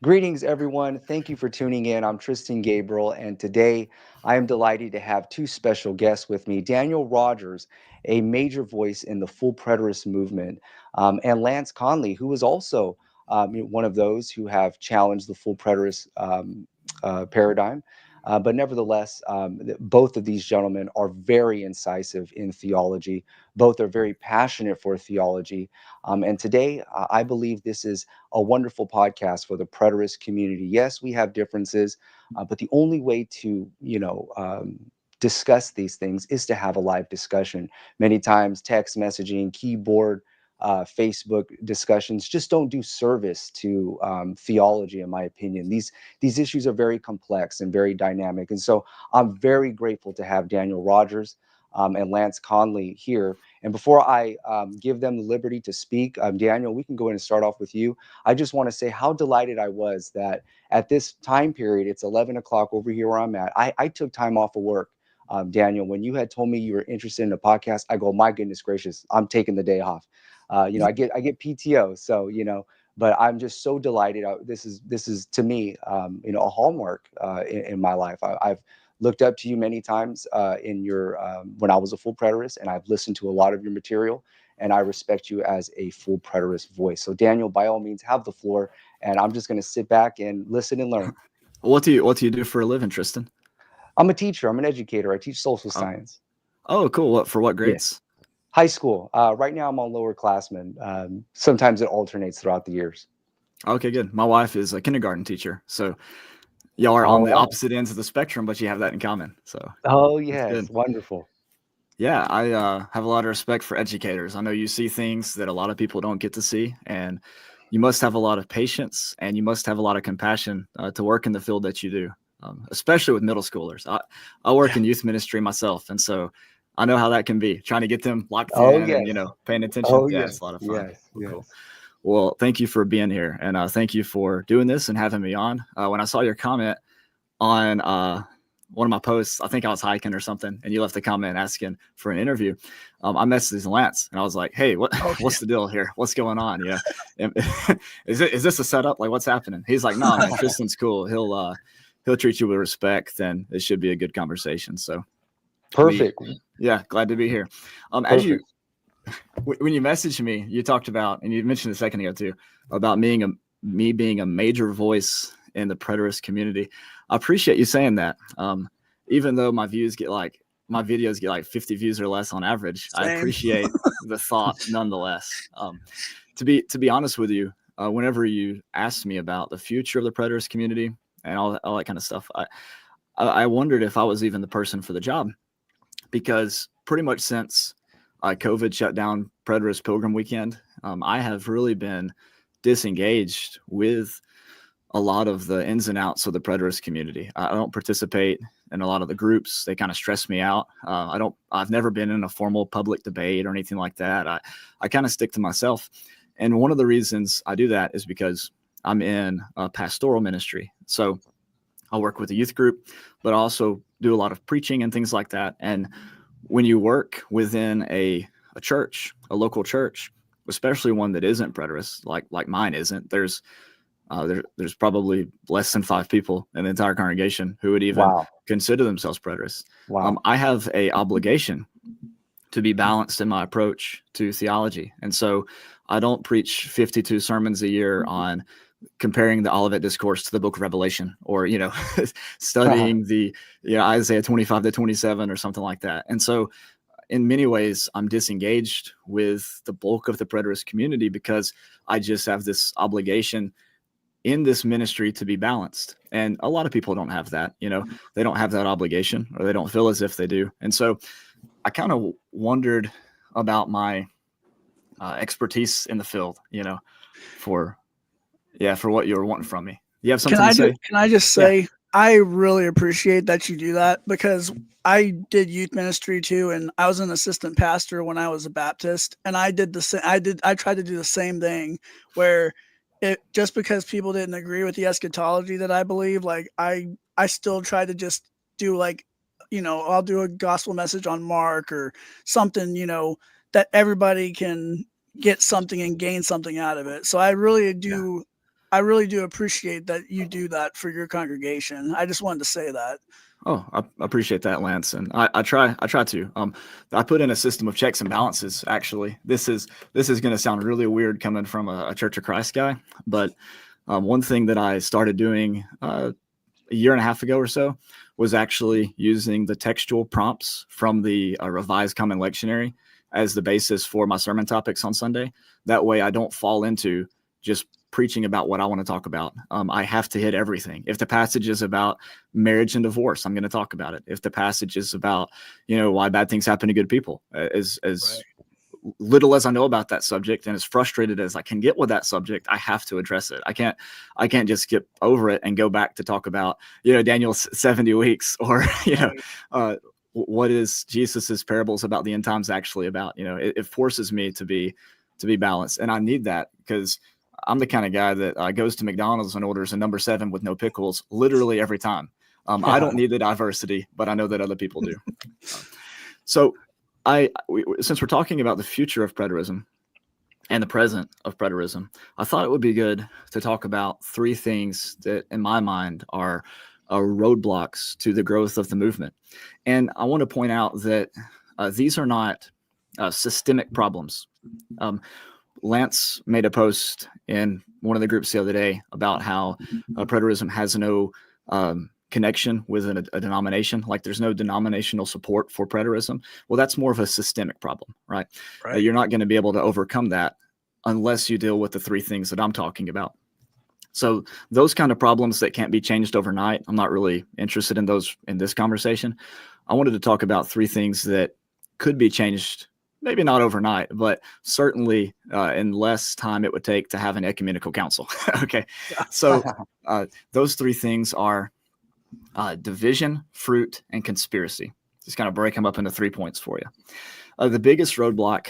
Greetings, everyone. Thank you for tuning in. I'm Tristan Gabriel, and today I am delighted to have two special guests with me, Daniel Rogers, a major voice in the full preterist movement, and Lance Conley, who is also one of those who have challenged the full preterist paradigm. But nevertheless, both of these gentlemen are very incisive in theology. Both are very passionate for theology. And today, I believe this is a wonderful podcast for the preterist community. Yes, we have differences, but the only way to, discuss these things is to have a live discussion. Many times, text messaging, keyboard, Facebook discussions just don't do service to theology, in my opinion. These issues are very complex and very dynamic, and so I'm very grateful to have Daniel Rogers and Lance Conley here. And before I give them the liberty to speak, Daniel, we can go ahead and start off with you. I just want to say how delighted I was that at this time period, it's 11 o'clock over here where I'm at. I took time off of work. Daniel, when you had told me you were interested in a podcast, I go, my goodness gracious, I'm taking the day off. I get PTO, so but I'm just so delighted. This is to me, a hallmark in my life. I've looked up to you many times in your when I was a full preterist, and I've listened to a lot of your material, and I respect you as a full preterist voice. So Daniel, by all means, have the floor, and I'm just going to sit back and listen and learn. What do you do for a living, Tristan? I'm a teacher. I'm an educator. I teach social Oh, science. oh, cool. What Yeah. grades? High school. Right now, I'm on lower classmen. Sometimes it alternates throughout the years. Okay, good. My wife is a kindergarten teacher, so y'all are on All the right. opposite ends of the spectrum, but you have that in common. So Oh, that's good. yes. Wonderful. Yeah, I have a lot of respect for educators. I know you see things that a lot of people don't get to see, and you must have a lot of patience and you must have a lot of compassion to work in the field that you do, especially with middle schoolers. I work Yeah. in youth ministry myself, and so I know how that can be. Trying to get them locked Oh, in and yes. paying attention. Oh, Yeah, it's a lot yes. of fun. Yes. Well, cool. Yes. Well, thank you for being here, and thank you for doing this and having me on. When I saw your comment on one of my posts, I think I was hiking or something, and you left a comment asking for an interview. I messaged Lance, and I was like, "Hey, Oh, yeah. what's the deal here? What's going on? Is this a setup? Like, what's happening?" He's like, "No, man, Tristan's cool. He'll treat you with respect, and it should be a good conversation." So we, Perfect. yeah, glad to be here. As you Perfect. when you messaged me, you talked about, and you mentioned a second ago too, about me being a major voice in the preterist community. I appreciate you saying that. Even though my videos get like 50 views or less on average, I Same. appreciate the thought nonetheless. To be honest with you, whenever you asked me about the future of the preterist community and all that kind of stuff, I wondered if I was even the person for the job, because pretty much since COVID shut down Preterist Pilgrim Weekend, I have really been disengaged with a lot of the ins and outs of the preterist community. I don't participate in a lot of the groups. They kind of stress me out. I've never been in a formal public debate or anything like that. I kind of stick to myself. And one of the reasons I do that is because I'm in a pastoral ministry. So I work with a youth group, but I also do a lot of preaching and things like that. And when you work within a church, a local church, especially one that isn't preterist, like mine isn't, there's probably less than 5 people in the entire congregation who would even Wow. consider themselves preterists. Wow. I have a obligation to be balanced in my approach to theology, and so I don't preach 52 sermons a year on comparing the Olivet Discourse to the Book of Revelation, or studying the Isaiah 25 to 27 or something like that. And so, in many ways, I'm disengaged with the bulk of the preterist community because I just have this obligation in this ministry to be balanced. And a lot of people don't have that. They don't have that obligation, or they don't feel as if they do. And so I kind of wondered about my expertise in the field, for what you were wanting from me. You have something to say? Can I just Yeah. say I really appreciate that you do that, because I did youth ministry too, and I was an assistant pastor when I was a Baptist, and I did the same. I tried to do the same thing, where it just because people didn't agree with the eschatology that I believe, like I still tried to just do, like, I'll do a gospel message on Mark or something, that everybody can get something and gain something out of it. So I really Yeah. do I really do appreciate that you do that for your congregation. I just wanted to say that. Oh, I appreciate that, Lance, and I try to. I put in a system of checks and balances. Actually, this is going to sound really weird coming from a Church of Christ guy, but one thing that I started doing a year and a half ago or so was actually using the textual prompts from the Revised Common Lectionary as the basis for my sermon topics on Sunday. That way, I don't fall into just preaching about what I want to talk about. I have to hit everything. If the passage is about marriage and divorce, I'm going to talk about it. If the passage is about, why bad things happen to good people, as right. Little as I know about that subject and as frustrated as I can get with that subject, I have to address it. I can't just skip over it and go back to talk about, Daniel's 70 weeks or, what is Jesus's parables about the end times actually about. It forces me to be balanced, and I need that because I'm the kind of guy that goes to McDonald's and orders a number 7 with no pickles literally every time. I don't need the diversity, but I know that other people do. So since we're talking about the future of preterism and the present of preterism, I thought it would be good to talk about 3 things that in my mind are roadblocks to the growth of the movement. And I want to point out that these are not systemic problems. Lance made a post in one of the groups the other day about how preterism has no connection with a denomination. Like there's no denominational support for preterism. Well, that's more of a systemic problem, right? You're not going to be able to overcome that unless you deal with the 3 things that I'm talking about. So those kind of problems that can't be changed overnight, I'm not really interested in those in this conversation. I wanted to talk about 3 things that could be changed, maybe not overnight, but certainly in less time it would take to have an ecumenical council. Okay. So those 3 things are division, fruit, and conspiracy. Just kind of break them up into 3 points for you. The biggest roadblock,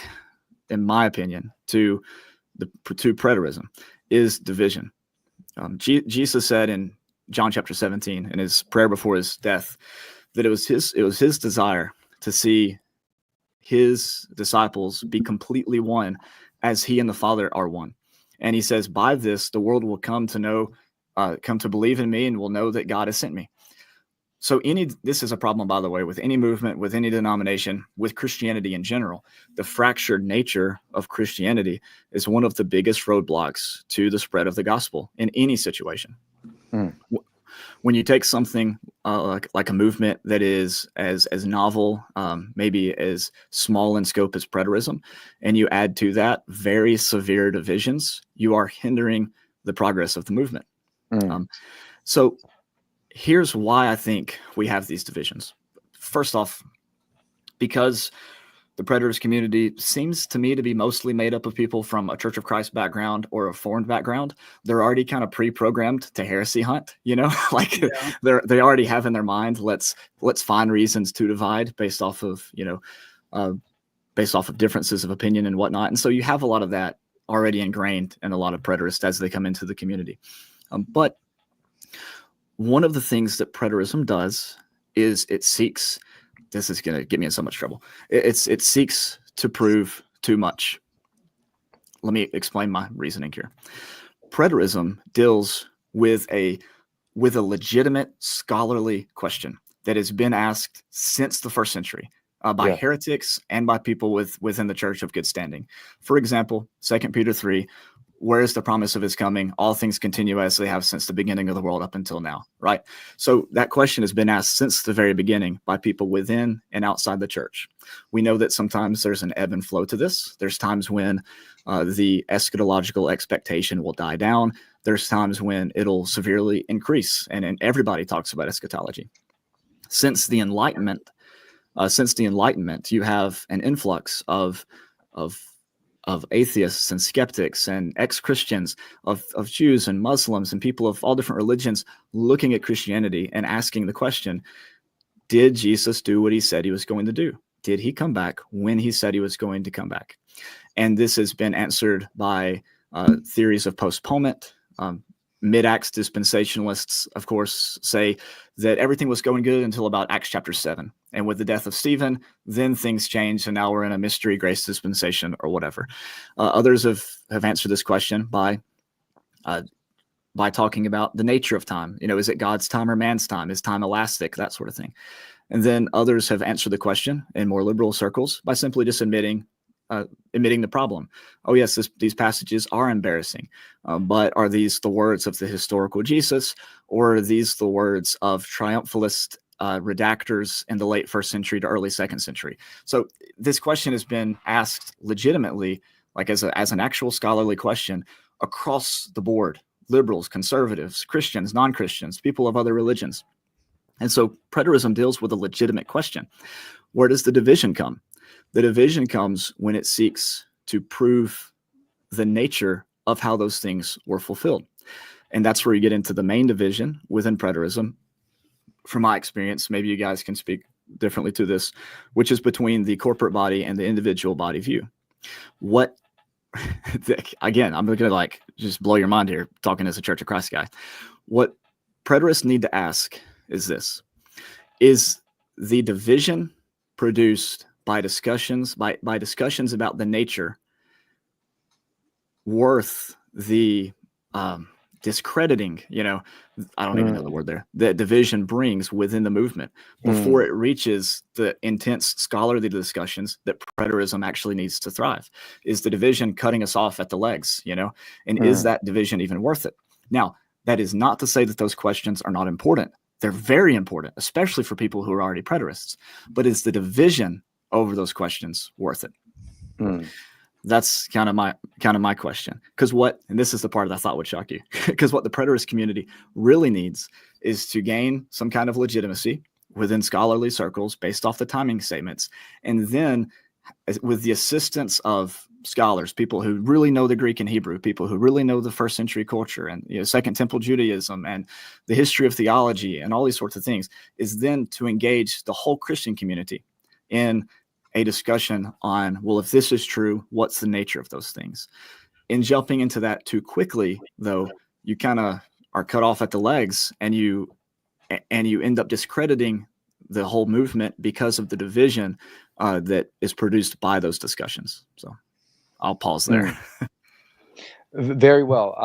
in my opinion, to preterism is division. Jesus said in John chapter 17, in his prayer before his death, that it was his desire to see his disciples be completely one as he and the Father are one. And he says, by this, the world will come to believe in me and will know that God has sent me. So this is a problem, by the way, with any movement, with any denomination, with Christianity in general. The fractured nature of Christianity is one of the biggest roadblocks to the spread of the gospel in any situation. When you take something like a movement that is as novel, maybe as small in scope as preterism, and you add to that very severe divisions, you are hindering the progress of the movement. So here's why I think we have these divisions. First off, because the preterist community seems to me to be mostly made up of people from a Church of Christ background or a foreign background. They're already kind of pre-programmed to heresy hunt, they already have in their mind, let's find reasons to divide based off of differences of opinion and whatnot. And so you have a lot of that already ingrained in a lot of preterists as they come into the community. But one of the things that preterism does is it seeks, this is going to get me in so much trouble. It seeks to prove too much. Let me explain my reasoning here. Preterism deals with a legitimate scholarly question that has been asked since the first century by heretics and by people within the church of good standing. For example, 2 Peter 3, where is the promise of his coming? All things continue as they have since the beginning of the world up until now, right? So that question has been asked since the very beginning by people within and outside the church. We know that sometimes there's an ebb and flow to this. There's times when the eschatological expectation will die down. There's times when it'll severely increase, and everybody talks about eschatology. Since the Enlightenment, you have an influx of atheists and skeptics and ex-Christians, of Jews and Muslims and people of all different religions looking at Christianity and asking the question, did Jesus do what he said he was going to do? Did he come back when he said he was going to come back? And this has been answered by theories of postponement. Mid-Acts dispensationalists, of course, say that everything was going good until about Acts chapter 7. And with the death of Stephen, then things changed, and now we're in a mystery grace dispensation or whatever. Others have answered this question by by talking about the nature of time. Is it God's time or man's time? Is time elastic? That sort of thing. And then others have answered the question in more liberal circles by simply just admitting the problem. Oh, yes, these passages are embarrassing, but are these the words of the historical Jesus, or are these the words of triumphalist redactors in the late first century to early second century? So this question has been asked legitimately, like as an actual scholarly question across the board: liberals, conservatives, Christians, non-Christians, people of other religions. And so preterism deals with a legitimate question. Where does the division come? The division comes when it seeks to prove the nature of how those things were fulfilled. And that's where you get into the main division within preterism. From my experience, maybe you guys can speak differently to this, which is between the corporate body and the individual body view. Again, I'm going to just blow your mind here, talking as a Church of Christ guy. What preterists need to ask is this: is the division produced by discussions about the nature worth the discrediting, I don't even know the word there, that division brings within the movement before it reaches the intense scholarly discussions that preterism actually needs to thrive? Is the division cutting us off at the legs, and is that division even worth it? Now, that is not to say that those questions are not important. They're very important, especially for people who are already preterists. But is the division over those questions worth it? That's kind of my question. Because and this is the part that I thought would shock you, because what the preterist community really needs is to gain some kind of legitimacy within scholarly circles based off the timing statements, and then with the assistance of scholars, people who really know the Greek and Hebrew, people who really know the first century culture and Second Temple Judaism and the history of theology and all these sorts of things, is then to engage the whole Christian community in a discussion on, well, if this is true, what's the nature of those things? In jumping into that too quickly, though, you kind of are cut off at the legs, and you end up discrediting the whole movement because of the division that is produced by those discussions. So I'll pause there. Very well.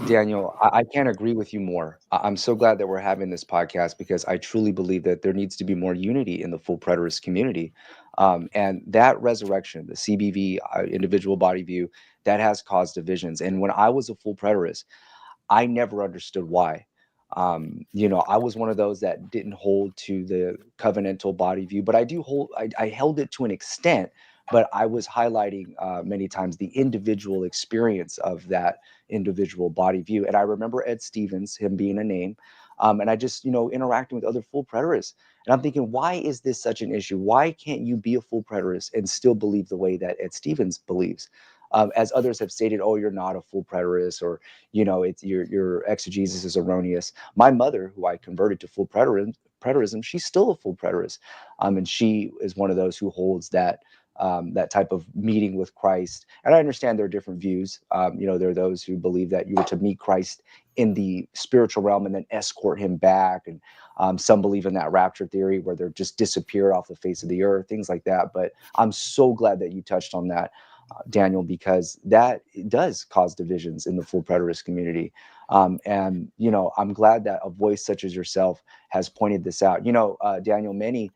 Daniel, I can't agree with you more. I'm so glad that we're having this podcast, because I truly believe that there needs to be more unity in the full preterist community. And that resurrection, the CBV, individual body view, that has caused divisions. And when I was a full preterist, I never understood why. I was one of those that didn't hold to the covenantal body view, but I held it to an extent, but I was highlighting many times the individual experience of that individual body view. And I remember Ed Stevens, him being a name, and I just, interacting with other full preterists. And I'm thinking, why is this such an issue? Why can't you be a full preterist and still believe the way that Ed Stevens believes? As others have stated, oh, you're not a full preterist, or it's your exegesis is erroneous. My mother, who I converted to full preterism, she's still a full preterist, and she is one of those who holds that type of meeting with Christ. And I understand there are different views. There are those who believe that you were to meet Christ in the spiritual realm and then escort him back, and some believe in that rapture theory where they're just disappeared off the face of the earth, things like that. But I'm so glad that you touched on that, Daniel, because that does cause divisions in the full preterist community. And I'm glad that a voice such as yourself has pointed this out. Daniel, many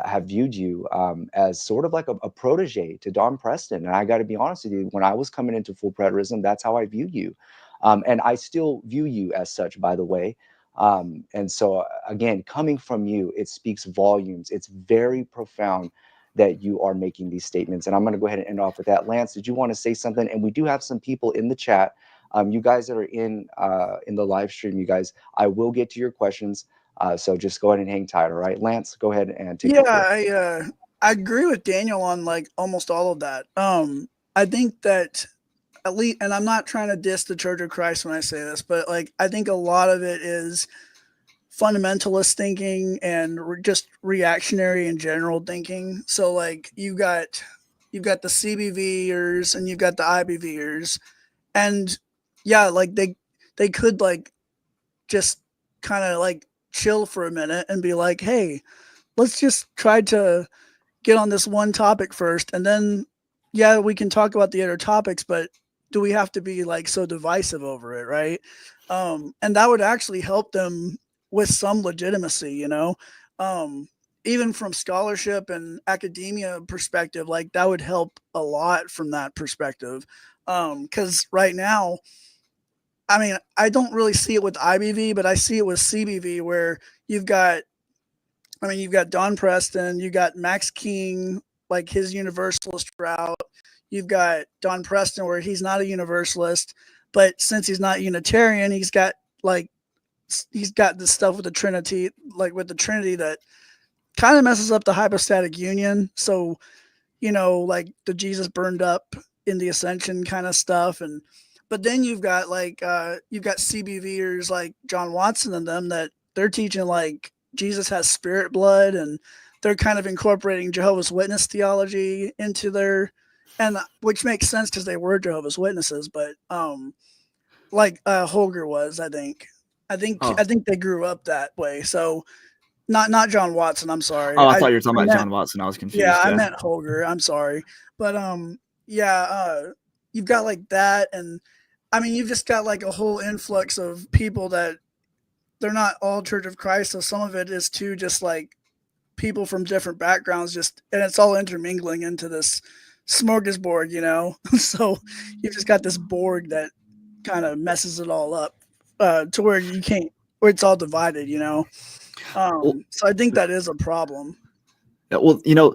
have viewed you as sort of like a protege to Don Preston. And I got to be honest with you, when I was coming into full preterism, that's how I viewed you. And I still view you as such, by the way. And so, again, coming from you, it speaks volumes. It's very profound that you are making these statements. And I'm going to go ahead and end off with that. Lance, did you want to say something? And we do have some people in the chat. You guys that are in the live stream, you guys, I will get to your questions. So just go ahead and hang tight. All right, Lance, go ahead and take the floor. I agree with Daniel on almost all of that. I think that at least, and I'm not trying to diss the Church of Christ when I say this, but I think a lot of it is fundamentalist thinking and just reactionary in general thinking. So you've got the CBVers and you've got the IBVers, and yeah, they could just kind of chill for a minute and be like, hey, let's just try to get on this one topic first, and then we can talk about the other topics. But do we have to be like so divisive over it, right? And that would actually help them with some legitimacy, you know. Even from scholarship and academia perspective, like that would help a lot from that perspective. Because right now, I mean, I don't really see it with IBV, but I see it with CBV, where you've got, I mean, you've got Don Preston, you got Max King, like his universalist route. You've got Don Preston, where he's not a universalist, but since he's not Unitarian, like he's got this stuff with the Trinity, like with the Trinity that kind of messes up the hypostatic union. So, you know, like the Jesus burned up in the ascension kind of stuff. And but then you've got CBVers like John Watson and them that they're teaching like Jesus has spirit blood, and they're kind of incorporating Jehovah's Witness theology into their, and which makes sense because they were Jehovah's Witnesses, but like Holger was, I think they grew up that way. So not John Watson. I'm sorry. Oh, I thought you were talking about John Watson. I was confused. Yeah, I meant Holger. I'm sorry, but you've got like that, and I mean, you've just got like a whole influx of people that they're not all Church of Christ. So some of it is too just like people from different backgrounds, just and it's all intermingling into this smorgasbord, you know. So you've just got this Borg that kind of messes it all up to where you can't, where it's all divided, you know. So I think that is a problem. Yeah, well, you know,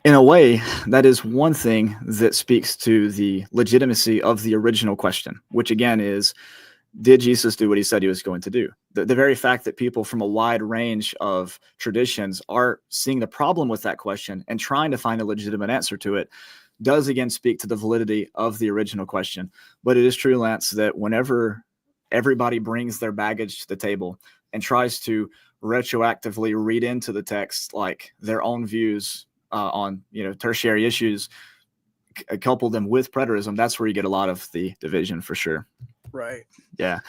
in a way, that is one thing that speaks to the legitimacy of the original question, which again is, did Jesus do what he said he was going to do? The very fact that people from a wide range of traditions are seeing the problem with that question and trying to find a legitimate answer to it does again speak to the validity of the original question. But it is true, Lance, that whenever everybody brings their baggage to the table and tries to retroactively read into the text like their own views on, you know, tertiary issues, couple them with preterism, that's where you get a lot of the division for sure. Right. Yeah.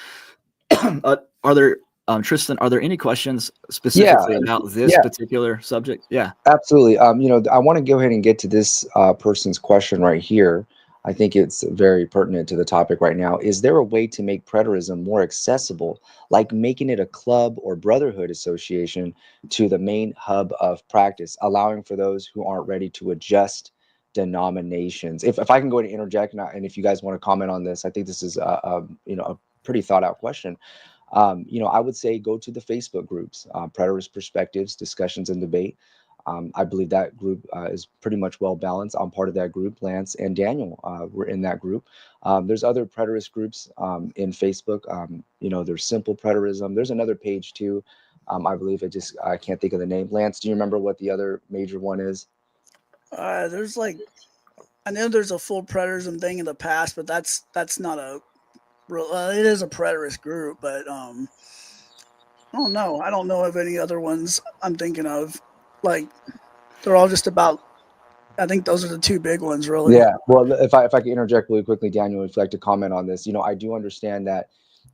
Are there, Tristan, are there any questions specifically about this particular subject? Yeah, absolutely. You know, I want to go ahead and get to this person's question right here. I think it's very pertinent to the topic right now. Is there a way to make preterism more accessible, like making it a club or brotherhood association to the main hub of practice, allowing for those who aren't ready to adjust denominations? If I can go ahead and interject, and if you guys want to comment on this, I think this is you know, a pretty thought out question. You know, I would say go to the Facebook groups, Preterist Perspectives, Discussions and Debate. I believe that group is pretty much well balanced. I'm part of that group. Lance and Daniel were in that group. There's other preterist groups in Facebook. You know, there's Simple Preterism. There's another page too. I believe I can't think of the name. Lance, do you remember what the other major one is? There's like, I know there's a full preterism thing in the past, but that's not a real. It is a preterist group, but I don't know. I don't know of any other ones I'm thinking of. Like, they're all just about, I think those are the two big ones, really. Yeah. Well, if I could interject really quickly, Daniel, if you'd like to comment on this, you know, I do understand that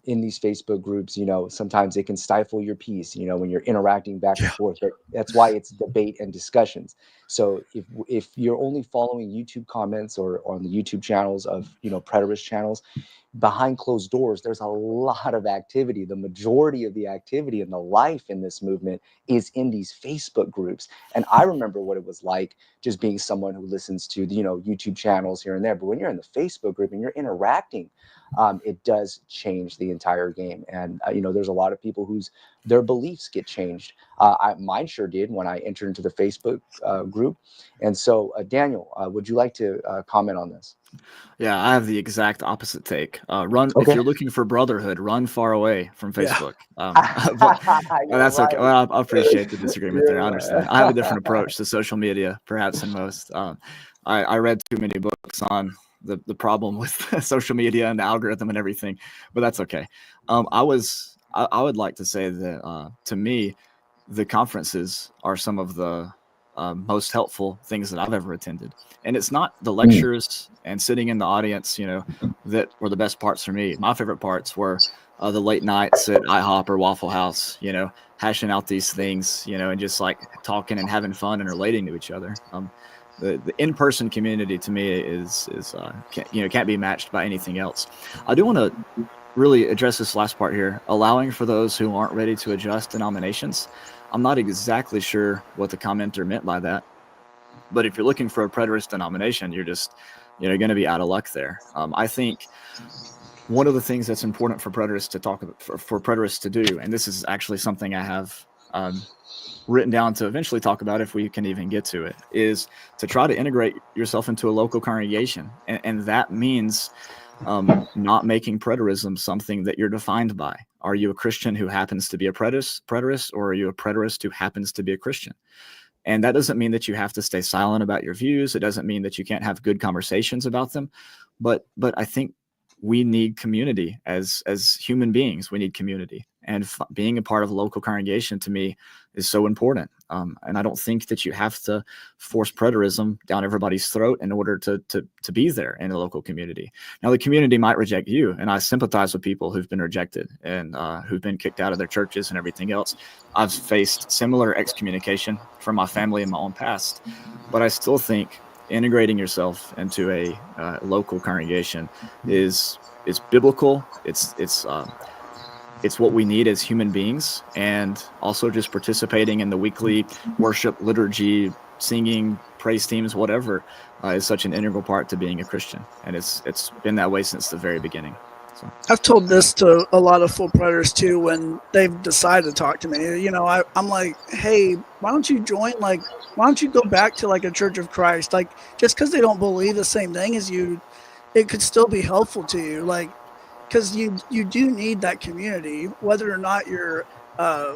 in these Facebook groups, you know, sometimes it can stifle your peace, you know, when you're interacting back and forth. That's why it's debate and discussions. So if you're only following YouTube comments or on the YouTube channels of, you know, preterist channels, behind closed doors, there's a lot of activity. The majority of the activity and the life in this movement is in these Facebook groups. And I remember what it was like just being someone who listens to the, you know, YouTube channels here and there. But when you're in the Facebook group and you're interacting, it does change the entire game. And, you know, there's a lot of people their beliefs get changed. Mine sure did when I entered into the Facebook group. And so, Daniel, would you like to comment on this? Yeah, I have the exact opposite take. If you're looking for brotherhood, run far away from Facebook. But that's okay. Well, I appreciate the disagreement there. I understand. I have a different approach to social media, perhaps than most. I read too many books on the problem with social media and the algorithm and everything, but that's okay. I would like to say that to me, the conferences are some of the most helpful things that I've ever attended. And it's not the lectures and sitting in the audience, you know, that were the best parts for me. My favorite parts were the late nights at IHOP or Waffle House, you know, hashing out these things, you know, and just like talking and having fun and relating to each other. the in-person community to me is can't be matched by anything else. I do want to really address this last part here, allowing for those who aren't ready to adjust denominations. I'm not exactly sure what the commenter meant by that, but if you're looking for a preterist denomination, you're just going to be out of luck there. I think one of the things that's important for preterists to talk about, for preterists to do, and this is actually something I have written down to eventually talk about if we can even get to it, is to try to integrate yourself into a local congregation. And that means not making preterism something that you're defined by. Are you a Christian who happens to be a preterist, or are you a preterist who happens to be a Christian? And that doesn't mean that you have to stay silent about your views. It doesn't mean that you can't have good conversations about them. But I think we need community as human beings. We need community, and being a part of a local congregation to me is so important. And I don't think that you have to force preterism down everybody's throat in order to be there in a local community. Now, the community might reject you, and I sympathize with people who've been rejected and who've been kicked out of their churches and everything else. I've faced similar excommunication from my family in my own past, but I still think integrating yourself into a local congregation is biblical. It's what we need as human beings, and also just participating in the weekly worship, liturgy, singing, praise teams, whatever, is such an integral part to being a Christian, and it's been that way since the very beginning. So I've told this to a lot of full preterists too when they've decided to talk to me. I'm like, hey, why don't you join? Why don't you go back to a Church of Christ? Just because they don't believe the same thing as you, it could still be helpful to you. Because you do need that community, whether or not you're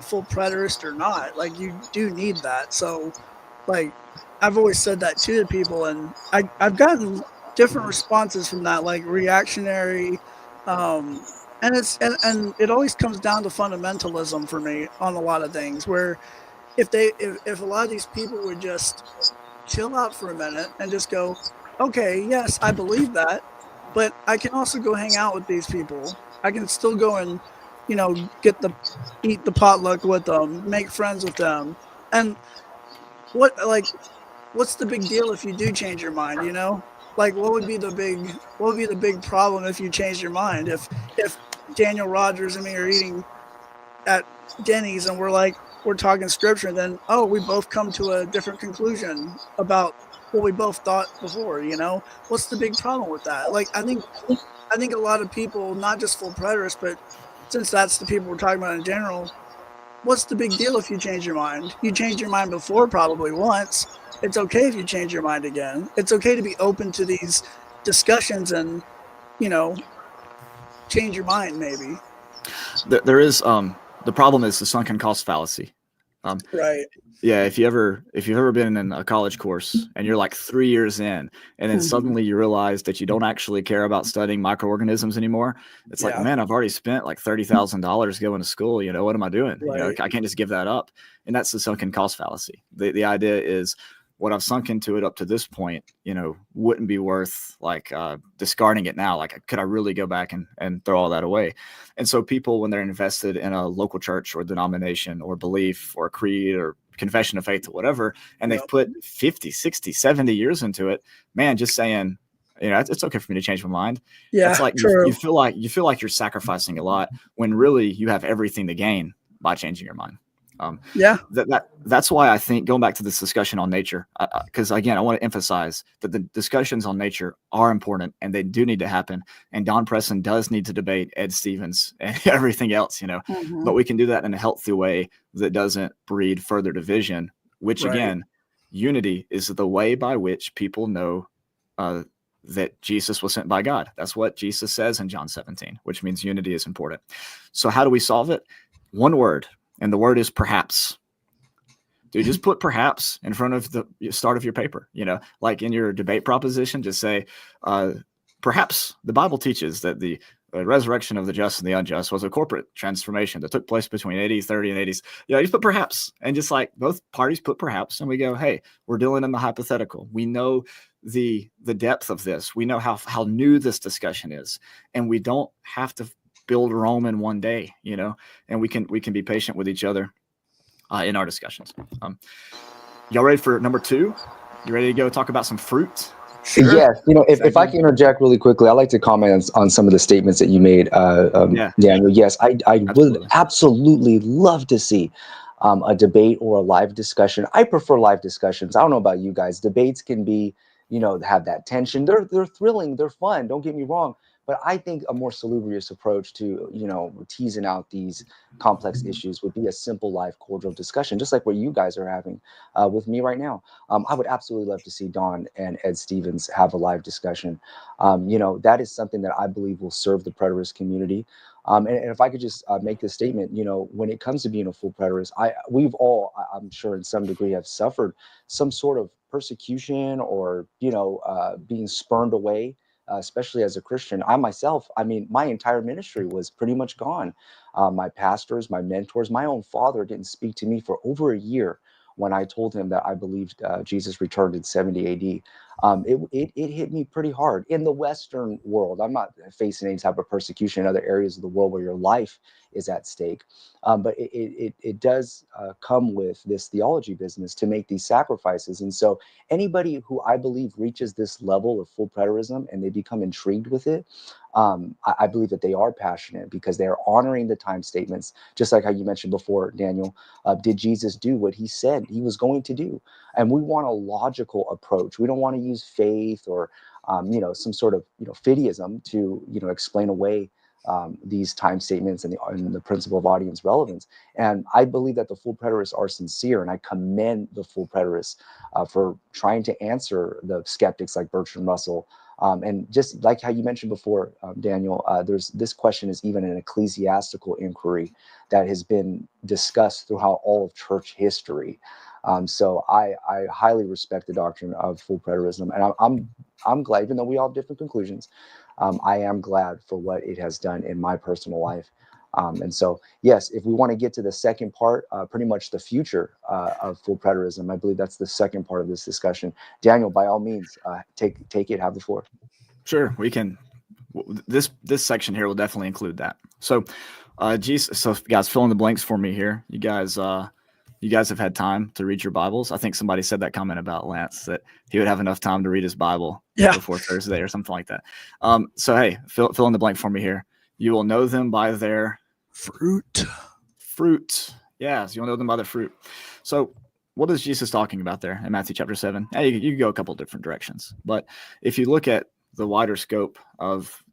full preterist or not. You do need that. So, I've always said that to the people, and I've gotten different responses from that, reactionary. And it always comes down to fundamentalism for me on a lot of things, where if a lot of these people would just chill out for a minute and just go, okay, yes, I believe that, but I can also go hang out with these people. I can still go and eat the potluck with them, make friends with them. And what's the big deal if you do change your mind? What would be the big problem if you changed your mind? If Daniel Rogers and me are eating at Denny's and we're talking scripture, then we both come to a different conclusion about what we both thought before. What's the big problem with that? I think a lot of people, not just full preterists, but since that's the people we're talking about in general, what's the big deal if you change your mind? You changed your mind before, probably once. It's okay if you change your mind again. It's okay to be open to these discussions and, change your mind maybe. There is the problem is the sunken cost fallacy. Right. Yeah, if you've ever been in a college course and you're 3 years in, and then suddenly you realize that you don't actually care about studying microorganisms anymore, it's man, I've already spent $30,000 going to school. What am I doing? Right. I can't just give that up. And that's the sunken cost fallacy. The idea is what I've sunk into it up to this point, wouldn't be worth discarding it now. Could I really go back and throw all that away? And so people, when they're invested in a local church or denomination or belief or creed or confession of faith or whatever, and they've put 50, 60, 70 years into it, man, just saying, it's okay for me to change my mind. Yeah, it's you feel like you're sacrificing a lot when really you have everything to gain by changing your mind. That's why I think, going back to this discussion on nature, because again, I want to emphasize that the discussions on nature are important and they do need to happen. And Don Preston does need to debate Ed Stevens and everything else, but we can do that in a healthy way that doesn't breed further division, which again, unity is the way by which people know that Jesus was sent by God. That's what Jesus says in John 17, which means unity is important. So how do we solve it? One word. And the word is perhaps. Dude, just put perhaps in front of the start of your paper. In your debate proposition, just say, perhaps the Bible teaches that the resurrection of the just and the unjust was a corporate transformation that took place between 80s, 30 and 80s. You put perhaps, and just both parties put perhaps, and we go, hey, we're dealing in the hypothetical. We know the depth of this. We know how new this discussion is, and we don't have to build Rome in one day, and we can be patient with each other in our discussions. Y'all ready for number 2? You ready to go talk about some fruit? Sure. Yes, if I can interject really quickly, I'd like to comment on some of the statements that you made, Yeah, Daniel. Yes, I would absolutely. absolutely love to see a debate or a live discussion. I prefer live discussions. I don't know about you guys. Debates can be, have that tension. They're thrilling. They're fun. Don't get me wrong. But I think a more salubrious approach to, teasing out these complex issues would be a simple, live, cordial discussion, just like what you guys are having with me right now. I would absolutely love to see Don and Ed Stevens have a live discussion. That is something that I believe will serve the preterist community. And if I could just make this statement, when it comes to being a full preterist, we've all, I'm sure, in some degree, have suffered some sort of persecution or being spurned away. Especially as a Christian, I myself, I mean, my entire ministry was pretty much gone. My pastors, my mentors, my own father didn't speak to me for over a year when I told him that I believed Jesus returned in 70 AD. It hit me pretty hard in the Western world. I'm not facing any type of persecution in other areas of the world where your life is at stake. But it does come with this theology business to make these sacrifices. And so anybody who I believe reaches this level of full preterism and they become intrigued with it, I believe that they are passionate because they are honoring the time statements, just like how you mentioned before, Daniel. Did Jesus do what he said he was going to do? And we want a logical approach. We don't want to use faith or some sort of fideism to explain away these time statements and the principle of audience relevance. And I believe that the full preterists are sincere, and I commend the full preterists for trying to answer the skeptics like Bertrand Russell. And just like how you mentioned before, Daniel, this question is even an ecclesiastical inquiry that has been discussed throughout all of church history. So I highly respect the doctrine of full preterism, and I'm glad, even though we all have different conclusions, I am glad for what it has done in my personal life. And so, yes, if we want to get to the second part, pretty much the future of full preterism, I believe that's the second part of this discussion. Daniel, by all means, take it, have the floor. Sure, we can. This section here will definitely include that. So, Jesus. So, guys, fill in the blanks for me here. You guys have had time to read your Bibles. I think somebody said that comment about Lance, that he would have enough time to read his Bible before Thursday or something like that. So, hey, fill in the blank for me here. You will know them by their fruit. Yes, you'll know them by their fruit. So what is Jesus talking about there in Matthew chapter 7? Hey, you can go a couple of different directions. But if you look at the wider scope of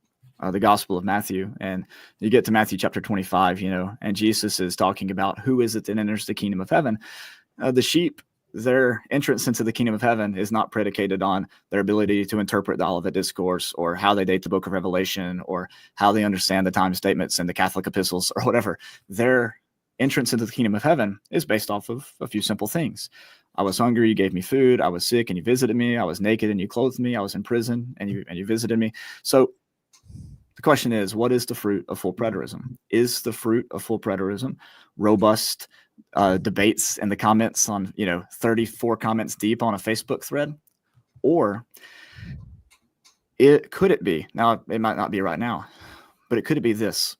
the Gospel of Matthew, and you get to Matthew chapter 25, and Jesus is talking about who is it that enters the kingdom of heaven. The sheep, their entrance into the kingdom of heaven is not predicated on their ability to interpret the Olivet Discourse or how they date the book of Revelation or how they understand the time statements and the Catholic epistles or whatever. Their entrance into the kingdom of heaven is based off of a few simple things. I was hungry, you gave me food. I was sick and you visited me. I was naked and you clothed me. I was in prison and you visited me. So the question is, what is the fruit of full preterism? Is the fruit of full preterism robust debates in the comments on 34 comments deep on a Facebook thread? Or could it be, now it might not be right now, but it could be this: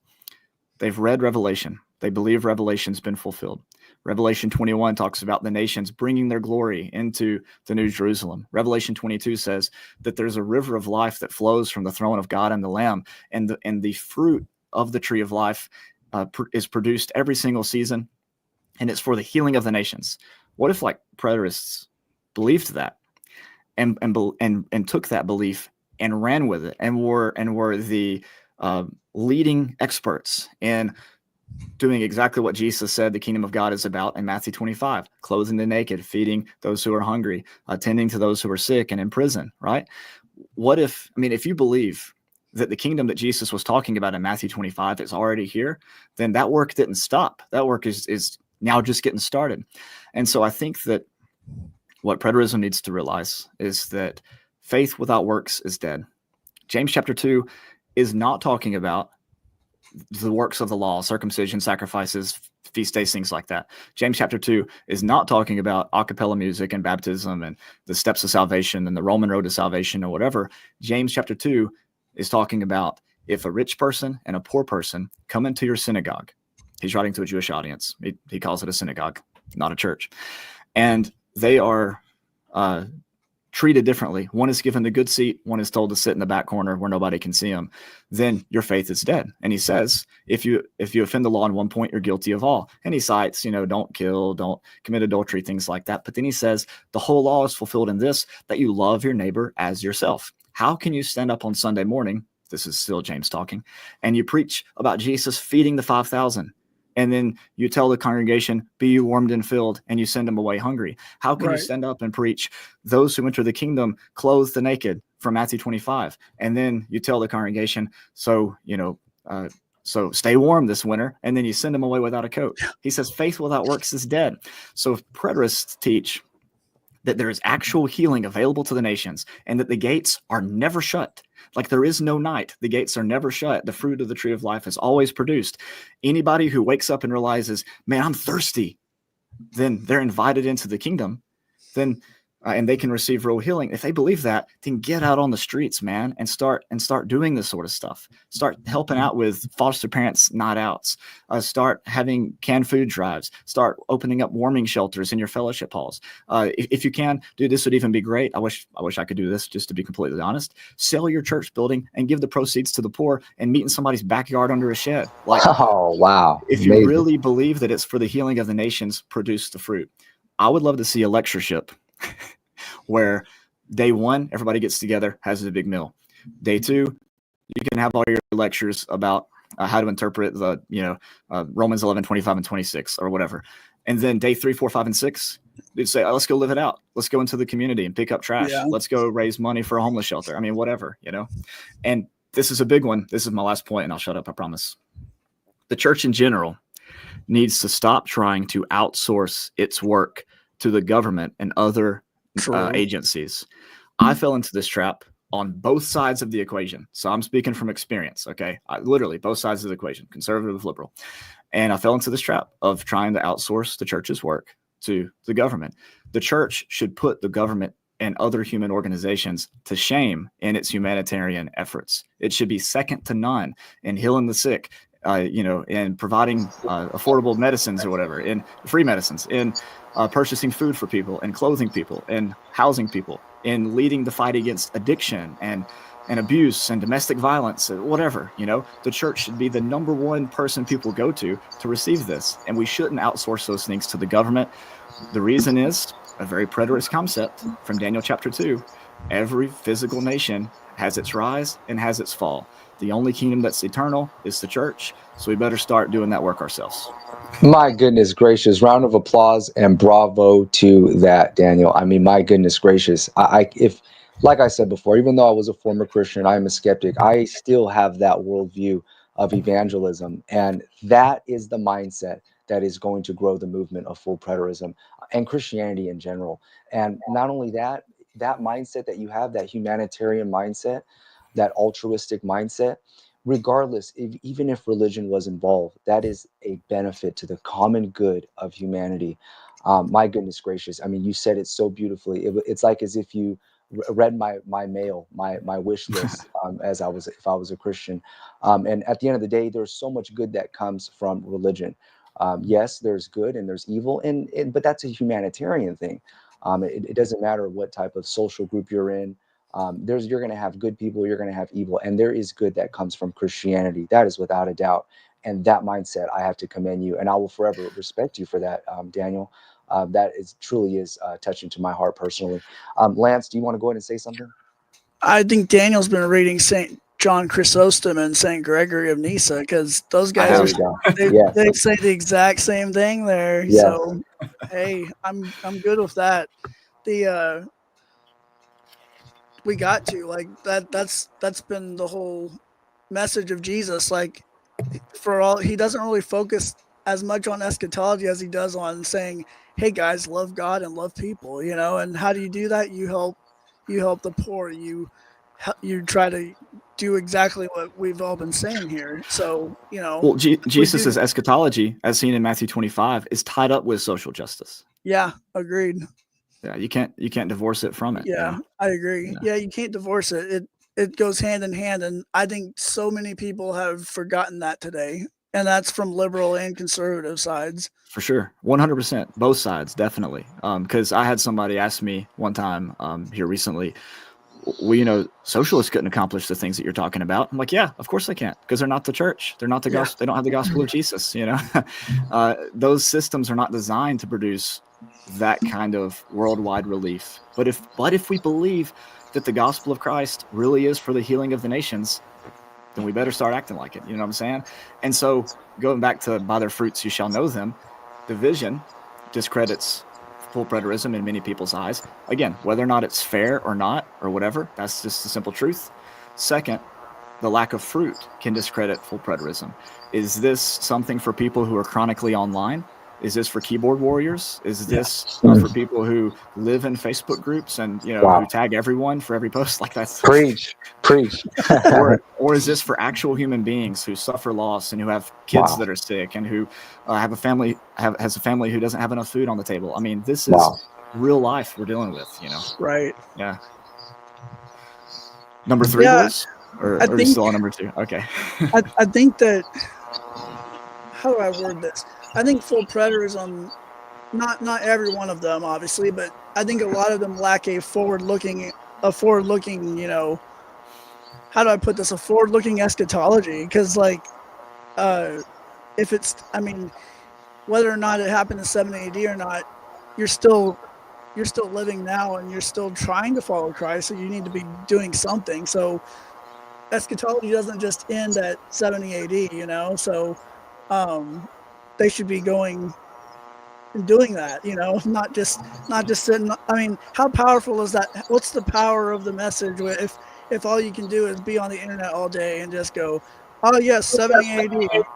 they've read Revelation, they believe Revelation's been fulfilled. Revelation 21 talks about the nations bringing their glory into the New Jerusalem. Revelation 22 says that there's a river of life that flows from the throne of God and the Lamb, and the fruit of the tree of life is produced every single season, and it's for the healing of the nations. What if preterists believed that and took that belief and ran with it and were the leading experts in doing exactly what Jesus said the kingdom of God is about in Matthew 25, clothing the naked, feeding those who are hungry, attending to those who are sick and in prison, right? What if you believe that the kingdom that Jesus was talking about in Matthew 25 is already here, then that work didn't stop. That work is now just getting started. And so I think that what preterism needs to realize is that faith without works is dead. James chapter 2 is not talking about the works of the law, circumcision, sacrifices, feast days, things like that. James chapter 2 is not talking about a cappella music and baptism and the steps of salvation and the Roman road to salvation or whatever. James chapter 2 is talking about if a rich person and a poor person come into your synagogue. He's writing to a Jewish audience. He calls it a synagogue, not a church. And they are treated differently. One is given the good seat, one is told to sit in the back corner where nobody can see them, then your faith is dead. And he says, if you offend the law in one point, you're guilty of all. And he cites, don't kill, don't commit adultery, things like that. But then he says, the whole law is fulfilled in this, that you love your neighbor as yourself. How can you stand up on Sunday morning, this is still James talking, and you preach about Jesus feeding the 5,000? And then you tell the congregation, be you warmed and filled, and you send them away hungry. How can you stand up and preach those who enter the kingdom clothe the naked from Matthew 25? And then you tell the congregation, so stay warm this winter, and then you send them away without a coat. He says faith without works is dead. So if preterists teach that there is actual healing available to the nations and that the gates are never shut, like there is no night, the gates are never shut, the fruit of the tree of life is always produced. Anybody who wakes up and realizes, man, I'm thirsty, then they're invited into the kingdom, then and they can receive real healing. If they believe that, then get out on the streets, man, and start doing this sort of stuff. Start helping out with foster parents' night outs. Start having canned food drives. Start opening up warming shelters in your fellowship halls. If you can, dude, this would even be great. I wish I could do this, just to be completely honest. Sell your church building and give the proceeds to the poor and meet in somebody's backyard under a shed. Like, oh, wow. If Amazing. You really believe that it's for the healing of the nations, produce the fruit. I would love to see a lectureship where day one, everybody gets together, has a big meal. Day two, you can have all your lectures about how to interpret the, Romans 11, 25 and 26 or whatever. And then day 3, 4, 5, and 6, they'd say, let's go live it out. Let's go into the community and pick up trash. Yeah. Let's go raise money for a homeless shelter. I mean, whatever, And this is a big one. This is my last point, and I'll shut up, I promise. The church in general needs to stop trying to outsource its work to the government and other agencies. I fell into this trap on both sides of the equation. So I'm speaking from experience. Okay. Literally both sides of the equation, conservative, liberal. And I fell into this trap of trying to outsource the church's work to the government. The church should put the government and other human organizations to shame in its humanitarian efforts. It should be second to none in healing the sick, in providing affordable medicines or whatever, in free medicines, in purchasing food for people and clothing people and housing people, in leading the fight against addiction and abuse and domestic violence, whatever. The church should be the number one person people go to receive this. And we shouldn't outsource those things to the government. The reason is a very preterist concept from Daniel chapter 2. Every physical nation has its rise and has its fall. The only kingdom that's eternal is the church. So we better start doing that work ourselves. My goodness gracious. Round of applause and bravo to that, Daniel. I mean, my goodness gracious. If, like I said before, even though I was a former Christian, I am a skeptic. I still have that worldview of evangelism. And that is the mindset that is going to grow the movement of full preterism and Christianity in general. And not only that, that mindset that you have, that humanitarian mindset, that altruistic mindset, regardless, even if religion was involved, that is a benefit to the common good of humanity. My goodness gracious. I mean, you said it so beautifully. It's like as if you read my mail, my wish list, if I was a Christian. And at the end of the day, there's so much good that comes from religion. Yes, there's good and there's evil, but that's a humanitarian thing. It doesn't matter what type of social group you're in. You're going to have good people, you're going to have evil, and there is good that comes from Christianity. That is without a doubt. And that mindset, I have to commend you, and I will forever respect you for that, Daniel. That truly is touching to my heart personally. Lance, do you want to go ahead and say something? I think Daniel's been reading St. John Chrysostom and St. Gregory of Nyssa, because those guys they say the exact same thing there. Yes. So hey, I'm good with that. We got to, like, that's been the whole message of Jesus. Like, he doesn't really focus as much on eschatology as he does on saying, hey guys, love God and love people, and how do you do that? You help the poor, you try to do exactly what we've all been saying here. So, well, Jesus's eschatology, as seen in Matthew 25, is tied up with social justice. Yeah, agreed. Yeah, you can't divorce it from it. Yeah, I agree. Yeah, you can't divorce it. It goes hand in hand, and I think so many people have forgotten that today. And that's from liberal and conservative sides. For sure. 100%. Both sides, definitely. Because I had somebody ask me one time here recently, well, socialists couldn't accomplish the things that you're talking about. I'm like, yeah, of course they can't, because they're not the church. They're not the gospel. They don't have the gospel of Jesus. Those systems are not designed to produce that kind of worldwide relief. But if we believe that the gospel of Christ really is for the healing of the nations, then we better start acting like it. You know what I'm saying? And so going back to by their fruits you shall know them, division discredits full preterism in many people's eyes. Again, whether or not it's fair or not or whatever, that's just the simple truth. Second, the lack of fruit can discredit full preterism. Is this something for people who are chronically online? Is this for keyboard warriors? Is this for people who live in Facebook groups and who tag everyone for every post? Like that's preach. or is this for actual human beings who suffer loss and who have kids that are sick and who have a family has a family who doesn't have enough food on the table? I mean, this is real life we're dealing with. Right? Yeah. Number 3 was, or are you still on number 2? Okay. I think that. How do I word this? I think full preterism, not every one of them, obviously, but I think a lot of them lack a forward-looking, how do I put this? A forward-looking eschatology. Because, if it's, whether or not it happened in 70 AD or not, you're still living now and you're still trying to follow Christ. So you need to be doing something. So eschatology doesn't just end at 70 AD, So, they should be going and doing that, not just sitting. How powerful is that? What's the power of the message if all you can do is be on the internet all day and just go, oh yes, 70 AD,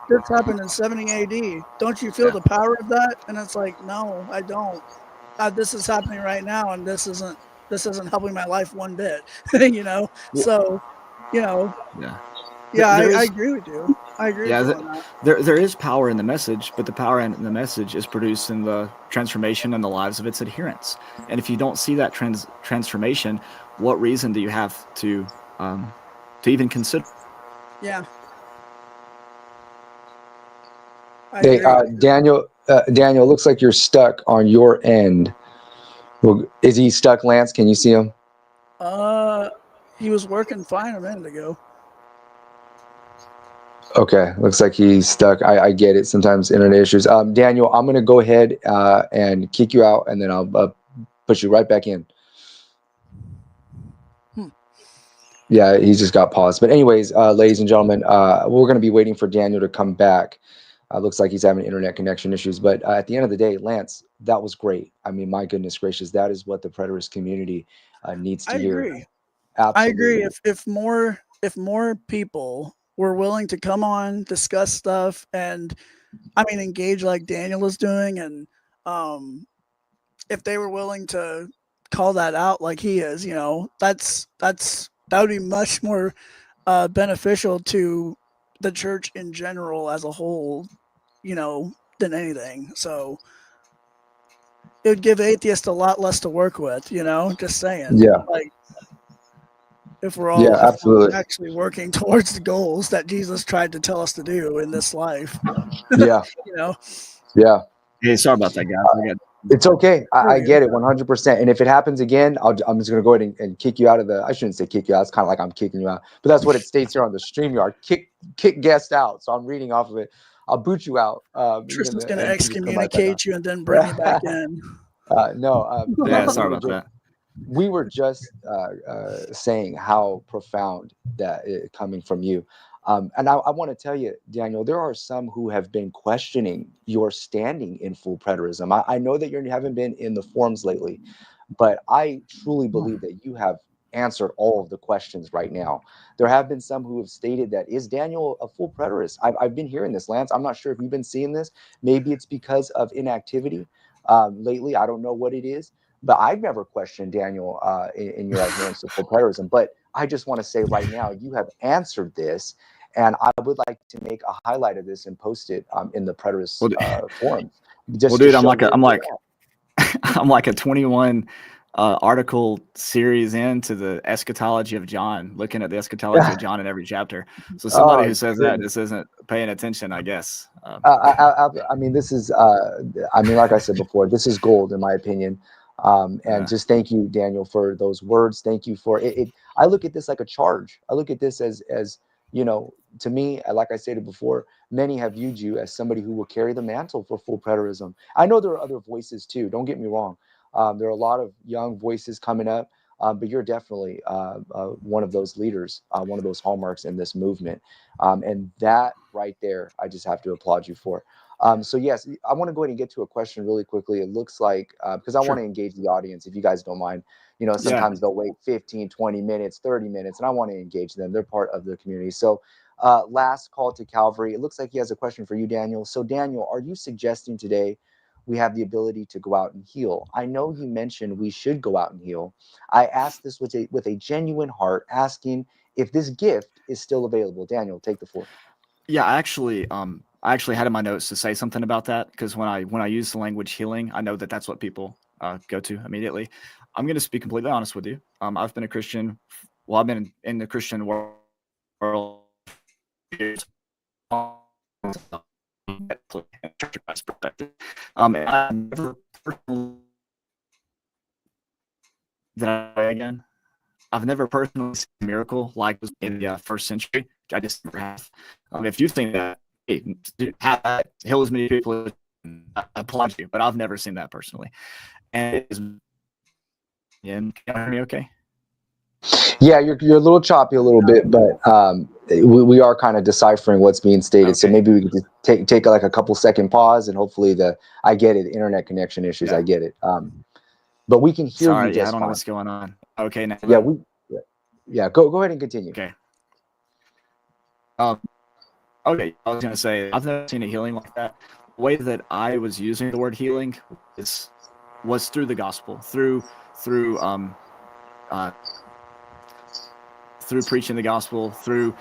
this happened in 70 AD. Don't you feel the power of that? And it's like, no, I don't. This is happening right now, and this isn't helping my life one bit. So, I agree with you. I agree with you on that. There is power in the message, but the power in the message is produced in the transformation in the lives of its adherents. And if you don't see that transformation, what reason do you have to even consider? Yeah. Hey, Daniel, looks like you're stuck on your end. Well, is he stuck, Lance? Can you see him? He was working fine a minute ago. Okay, looks like he's stuck. I get it. Sometimes internet issues. Daniel, I'm going to go ahead and kick you out, and then I'll put you right back in. Yeah, he just got paused. But anyways, ladies and gentlemen, we're going to be waiting for Daniel to come back. Looks like he's having internet connection issues. But at the end of the day, Lance, that was great. My goodness gracious, that is what the preterist community needs to hear. Agree. Absolutely. I agree. If more people were willing to come on, discuss stuff, and engage like Daniel is doing, and if they were willing to call that out like he is, that would be much more beneficial to the church in general as a whole, than anything. So it would give atheists a lot less to work with, just saying. Yeah. If we're all absolutely actually working towards the goals that Jesus tried to tell us to do in this life. Yeah. Yeah. Hey, sorry about that, guys. It's okay. I get it 100%. And if it happens again, I'm just going to go ahead and kick you out of the, I shouldn't say kick you out. It's kind of like I'm kicking you out, but that's what it states here on the StreamYard. Kick guest out. So I'm reading off of it. I'll boot you out. Tristan's going to excommunicate you and then bring you back in. No. Sorry about that. We were just saying how profound that is coming from you. And I want to tell you, Daniel, there are some who have been questioning your standing in full preterism. I know that you haven't been in the forums lately, but I truly believe that you have answered all of the questions right now. There have been some who have stated that, is Daniel a full preterist? I've been hearing this, Lance. I'm not sure if you've been seeing this. Maybe it's because of inactivity lately. I don't know what it is. But I've never questioned Daniel in your adherence to full preterism. But I just want to say right now, you have answered this, and I would like to make a highlight of this and post it in the preterist forums. Dude, I'm like a 21 article series into the eschatology of John, looking at the eschatology of John in every chapter. So somebody who says that just isn't paying attention, I guess. I mean, this is, I mean, like I said before, this is gold in my opinion. And just thank you, Daniel, for those words. Thank you for it. I look at this like a charge. I look at this as, you know, to me, like I stated before, many have viewed you as somebody who will carry the mantle for full preterism. I know there are other voices too. Don't get me wrong. There are a lot of young voices coming up, but you're definitely one of those leaders, one of those hallmarks in this movement. And that right there, I just have to applaud you for. So yes, I want to go ahead and get to a question really quickly. It looks like, because I want to engage the audience, if you guys don't mind. You know, sometimes they'll wait 15, 20 minutes, 30 minutes, and I want to engage them. They're part of the community. So last call to Calvary. It looks like he has a question for you, Daniel. So Daniel, are you suggesting today we have the ability to go out and heal? I know you mentioned we should go out and heal. I asked this with a genuine heart, asking if this gift is still available. Daniel, take the floor. Yeah, I actually had in my notes to say something about that, because when I use the language healing, I know that that's what people go to immediately. I'm going to be completely honest with you. I've been a Christian. Well, I've been in the Christian world years. I've never again. I've never personally seen a miracle like was in the first century. I just never have. If you think that, hey, dude, heal as many people, I applaud you, but I've never seen that personally. And it is, can you hear me okay? Yeah, you're a little choppy a little bit, but we are kind of deciphering what's being stated. Okay. So maybe we could just take like a couple second pause, and hopefully I get it, internet connection issues. Yeah. I get it. But we can hear you just I don't know fine. What's going on. Okay, now. Yeah, go ahead and continue. Okay. Okay, I was gonna say I've never seen a healing like that. The way that I was using the word healing was through the gospel, through preaching the gospel, through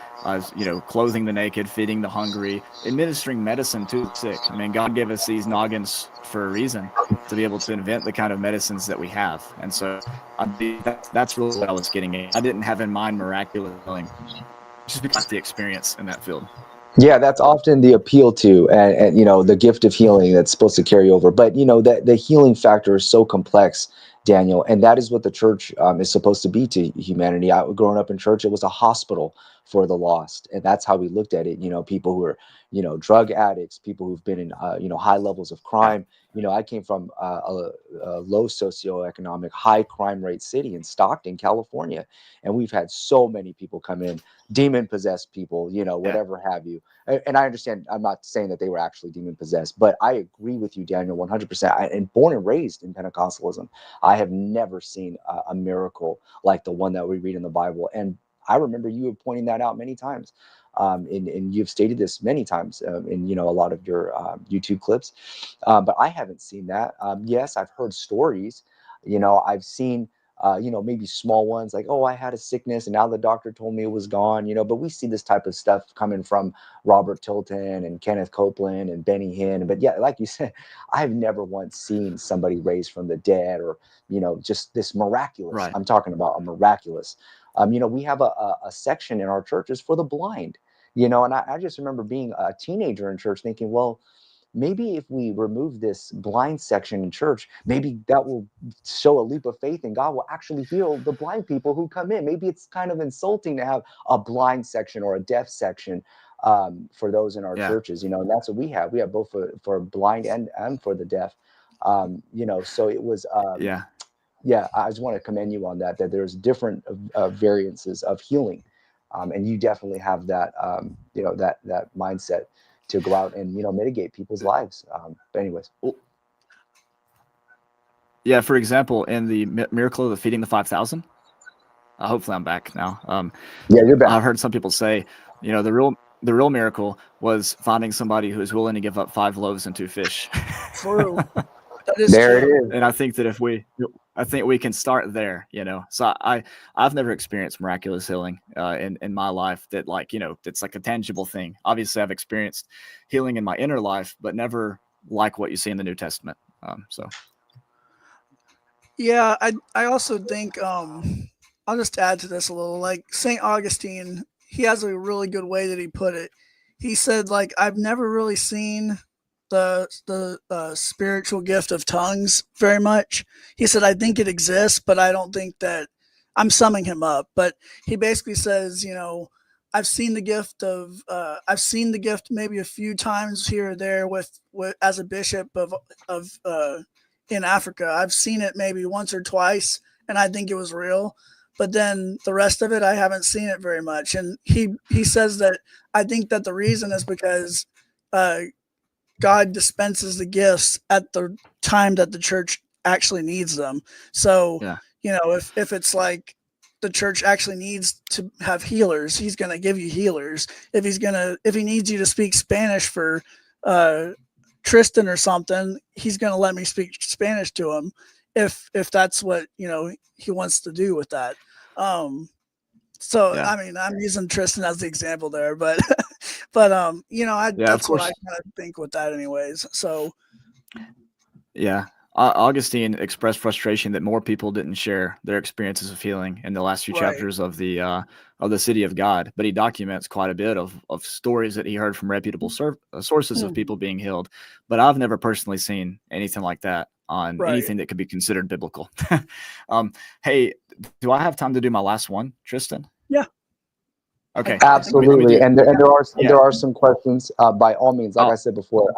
clothing the naked, feeding the hungry, administering medicine to the sick. I mean, God gave us these noggins for a reason, to be able to invent the kind of medicines that we have. And so that's really what I was getting at. I didn't have in mind miraculous healing, just because of the experience in that field. Yeah, that's often the appeal to, and the gift of healing that's supposed to carry over. But that the healing factor is so complex, Daniel, and that is what the church is supposed to be to humanity. Growing up in church, it was a hospital for the lost, and that's how we looked at it. People who are drug addicts, people who've been in high levels of crime. I came from a low socioeconomic, high crime rate city in Stockton, California, and we've had so many people come in, demon possessed people, whatever have you. And I understand, I'm not saying that they were actually demon possessed, but I agree with you, Daniel, 100%. And born and raised in Pentecostalism, I have never seen a miracle like the one that we read in the Bible. And I remember you pointing that out many times. And you've stated this many times in a lot of your YouTube clips, but I haven't seen that. Yes, I've heard stories. I've seen maybe small ones like, oh, I had a sickness and now the doctor told me it was gone. But we see this type of stuff coming from Robert Tilton and Kenneth Copeland and Benny Hinn. But yeah, like you said, I've never once seen somebody raised from the dead, or just this miraculous. Right. I'm talking about a miraculous. We have a section in our churches for the blind. And I just remember being a teenager in church thinking, well, maybe if we remove this blind section in church, maybe that will show a leap of faith and God will actually heal the blind people who come in. Maybe it's kind of insulting to have a blind section or a deaf section for those in our churches, and that's what we have. We have both for blind and for the deaf, so it was, I just want to commend you on that there's different variances of healing. And you definitely have that, that mindset to go out and, mitigate people's lives. But anyways. Yeah. For example, in the miracle of the feeding the 5,000, hopefully I'm back now. Yeah, you're back. I've heard some people say, the real miracle was finding somebody who is willing to give up 5 loaves and 2 fish. True. That is there true. It is. And I think that I think we can start there, So I've never experienced miraculous healing in my life that it's like a tangible thing. Obviously, I've experienced healing in my inner life, but never like what you see in the New Testament. So. Yeah, I also think I'll just add to this a little. Like St. Augustine, he has a really good way that he put it. He said, like, I've never really seen the spiritual gift of tongues very much. He said, I think it exists, but I don't think that I'm summing him up. But he basically says, you know, I've seen the gift maybe a few times here or there with as a bishop of in Africa. I've seen it maybe once or twice, and I think it was real. But then the rest of it, I haven't seen it very much. And he says that I think that the reason is because uh, God dispenses the gifts at the time that the church actually needs them. So, Yeah. you know, if it's like the church actually needs to have healers, he's going to give you healers. If he needs you to speak Spanish for Tristan or something, he's going to let me speak Spanish to him if that's what, you know, he wants to do with that. So Yeah. I mean, I'm using Tristan as the example there, but but you know, Yeah, of that's what I course. kind of think with that, anyways. So Yeah. Augustine expressed frustration that more people didn't share their experiences of healing in the last few right, chapters of the City of God, but he documents quite a bit of stories that he heard from reputable sources of people being healed. But I've never personally seen anything like that on right. anything that could be considered biblical. Hey, do I have time to do my last one, Tristan? Yeah. Okay. I think we Let me Absolutely, do. and Yeah. there are some questions. By all means, like Oh, I said before,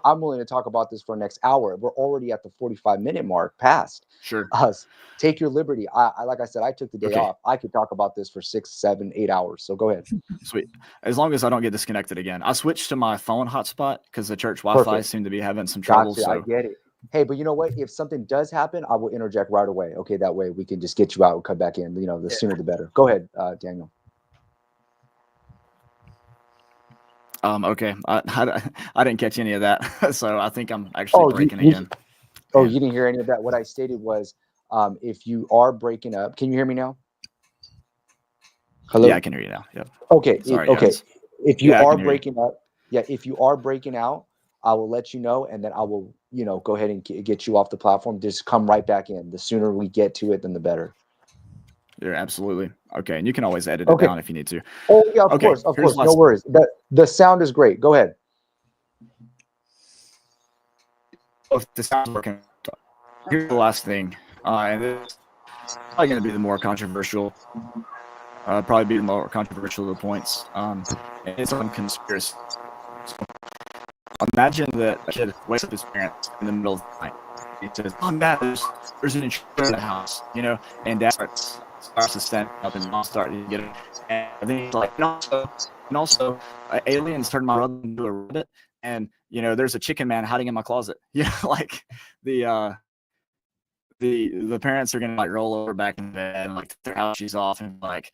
I'm willing to talk about this for the next hour. We're already at the 45-minute mark past sure. us. Take your liberty. I like I said, I took the day Okay. off. I could talk about this for 6, 7, 8 hours. So go ahead. Sweet. As long as I don't get disconnected again. I switched to my phone hotspot because the church Wi-Fi Perfect. seemed to be having some trouble. Gotcha. I So get it. Hey, but you know what? If something does happen, I will interject right away. Okay, that way we can just get you out and come back in. You know, the sooner the better. Go ahead, Daniel. Okay. I didn't catch any of that. So I think I'm actually breaking again. You didn't hear any of that? What I stated was, if you are breaking up, can you hear me now? Hello? Yeah, I can hear you now. Yep. Okay. Sorry, Okay. guys. If you Yeah, I are can hear you. breaking up, if you are breaking out, I will let you know, and then I will, go ahead and get you off the platform. Just come right back in. The sooner we get to it, then the better. You're absolutely okay. And you can always edit it Okay. down if you need to. Oh yeah, of Okay, course, here's no worries. The sound is great. Go ahead. if the sound's working. Here's the last thing. And this is probably going to be the more controversial. Probably be the more controversial of the points. It's on conspiracy. So, imagine that a kid wakes up his parents in the middle of the night. He says, "Oh, Dad, there's an intruder in the house," and Dad starts to stand up, and Mom starts to get it. And then he's like, and also, aliens turned my brother into a rabbit, and there's a chicken man hiding in my closet. Like the parents are gonna like roll over back in bed and like their house she's off and like,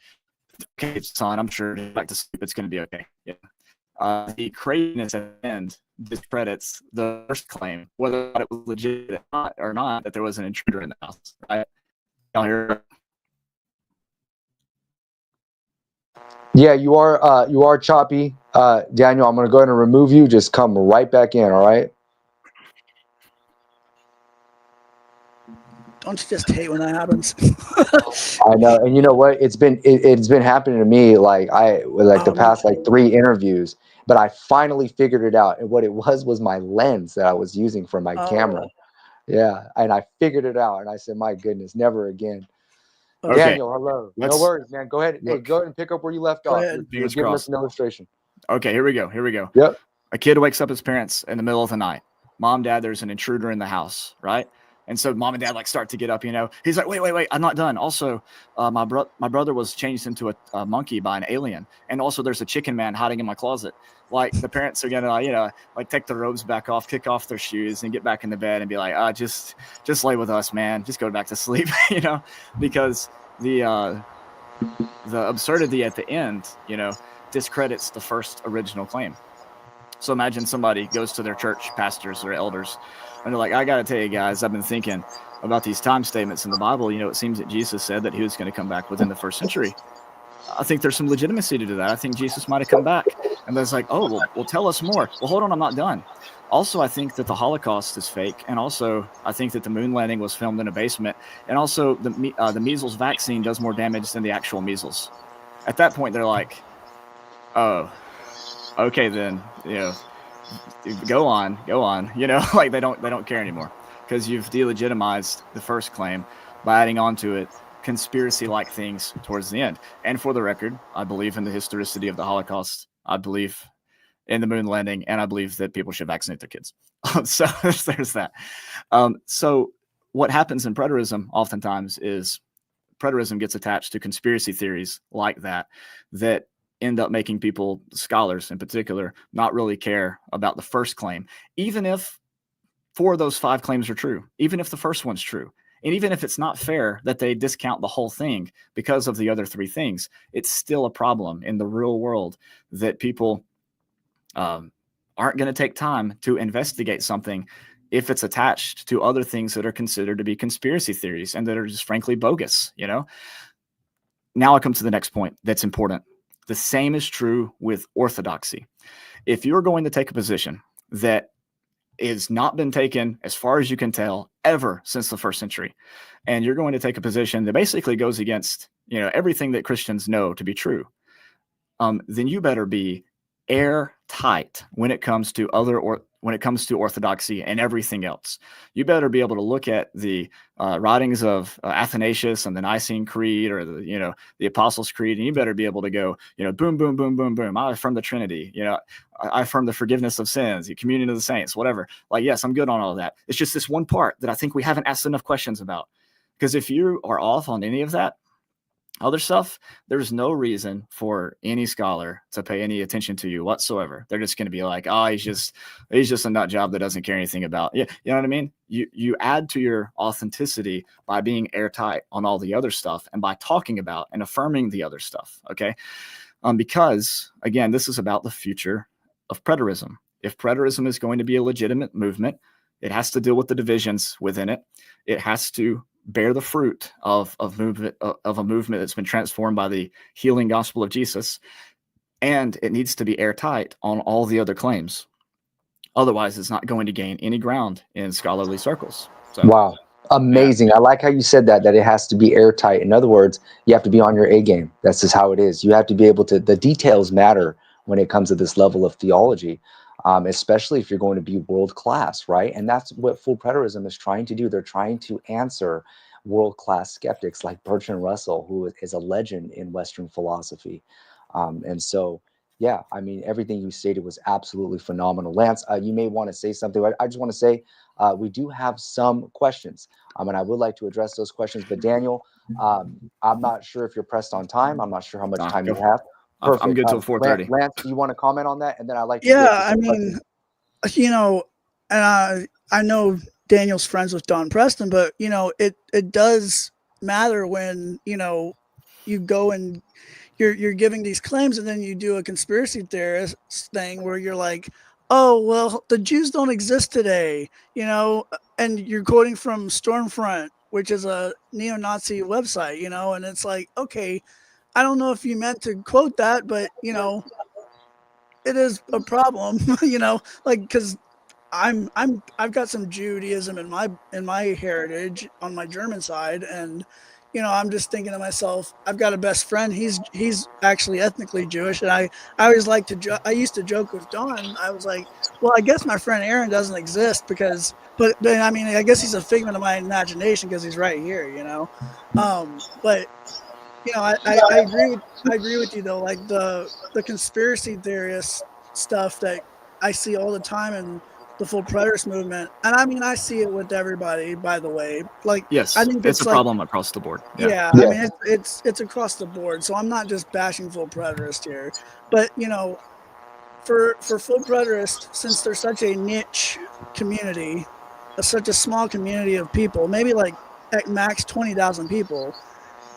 "Okay, son, I'm sure back to sleep. It's gonna be okay." Yeah. The craziness at the end discredits the first claim, whether it was legit or not, that there was an intruder in the house. Right? Y'all hear? Yeah, you are choppy, Daniel. I'm going to go ahead and remove you. Just come right back in. All right. Don't you just hate when that happens? I know, and you know what? It's been happening to me the past like 3 interviews, but I finally figured it out. And what it was my lens that I was using for my camera. Yeah, and I figured it out, and I said, "My goodness, never again." Okay. Daniel, hello. No worries, man. Go ahead. Hey, go ahead and pick up where you left off. You're giving us an illustration. Okay, here we go. Yep. A kid wakes up his parents in the middle of the night. Mom, Dad, there's an intruder in the house, right? And so Mom and Dad like start to get up. He's like, wait, I'm not done. Also, my brother was changed into a monkey by an alien, and also there's a chicken man hiding in my closet. Like the parents are gonna like take the robes back off, kick off their shoes, and get back in the bed and be like, just lay with us, man. Just go back to sleep, because the absurdity at the end, discredits the first original claim. So imagine somebody goes to their church pastors or elders, and they're like, "I got to tell you guys, I've been thinking about these time statements in the Bible. It seems that Jesus said that he was going to come back within the first century. I think there's some legitimacy to that. I think Jesus might have come back." And there's like, oh, well, tell us more. Well, hold on, I'm not done. Also, I think that the Holocaust is fake, and also I think that the moon landing was filmed in a basement, and also the measles vaccine does more damage than the actual measles. At that point, they're like, oh, okay, then, go on, like they don't care anymore, because you've delegitimized the first claim by adding on to it conspiracy-like things towards the end. And for the record, I believe in the historicity of the Holocaust. I believe in the moon landing, and I believe that people should vaccinate their kids. So there's that. So what happens in preterism oftentimes is preterism gets attached to conspiracy theories like that end up making people, scholars in particular, not really care about the first claim, even if 4 of those 5 claims are true, even if the first one's true. And even if it's not fair that they discount the whole thing because of the other 3 things, it's still a problem in the real world that people aren't going to take time to investigate something if it's attached to other things that are considered to be conspiracy theories and that are just frankly bogus, Now I come to the next point that's important. The same is true with orthodoxy. If you're going to take a position that has not been taken, as far as you can tell, ever since the 1st century, and you're going to take a position that basically goes against, everything that Christians know to be true, then you better be airtight when it comes to orthodoxy and everything else. You better be able to look at the writings of Athanasius and the Nicene Creed, or the Apostles' Creed, and you better be able to go, boom, boom, boom, boom, boom. I affirm the Trinity. I affirm the forgiveness of sins, the communion of the saints, whatever. Like, yes, I'm good on all of that. It's just this one part that I think we haven't asked enough questions about. Because if you are off on any of that other stuff, there's no reason for any scholar to pay any attention to you whatsoever. They're just going to be like, oh, he's just a nut job that doesn't care anything about. Yeah, you know what I mean? You add to your authenticity by being airtight on all the other stuff and by talking about and affirming the other stuff. Okay, because again, this is about the future of preterism. If preterism is going to be a legitimate movement, it has to deal with the divisions within it. It has to bear the fruit of a movement that's been transformed by the healing gospel of Jesus, and it needs to be airtight on all the other claims. Otherwise, it's not going to gain any ground in scholarly circles. So, wow, amazing! Yeah. I like how you said that it has to be airtight. In other words, you have to be on your A game. That's just how it is. You have to be able to. The details matter when it comes to this level of theology. Especially if you're going to be world class, right? And that's what full preterism is trying to do. They're trying to answer world class skeptics like Bertrand Russell, who is a legend in Western philosophy. And so, yeah, I mean, everything you stated was absolutely phenomenal. Lance, you may want to say something. I just want to say we do have some questions, and I would like to address those questions. But Daniel, I'm not sure if you're pressed on time. I'm not sure how much time you have. Perfect. I'm good till 4:30. Lance, do you want to comment on that? And then I'd like to and I know Daniel's friends with Don Preston, but it does matter when you go and you're giving these claims, and then you do a conspiracy theorist thing where you're like, oh well, the Jews don't exist today, and you're quoting from Stormfront, which is a neo-Nazi website, and it's like, okay, I don't know if you meant to quote that, but it is a problem, like, because I've got some Judaism in my heritage on my German side, and I'm just thinking to myself, I've got a best friend. He's actually ethnically Jewish, and I always like to I used to joke with Don. I was like, well, I guess my friend Aaron doesn't exist but I mean, I guess he's a figment of my imagination because he's right here, but. I agree with you though. Like the conspiracy theorist stuff that I see all the time in the full preterist movement, and I mean I see it with everybody. By the way, like yes, I think it's a problem across the board. Yeah. I mean it's across the board. So I'm not just bashing full preterist here, but for full preterist, since they're such a niche community, such a small community of people, maybe like at max 20,000 people.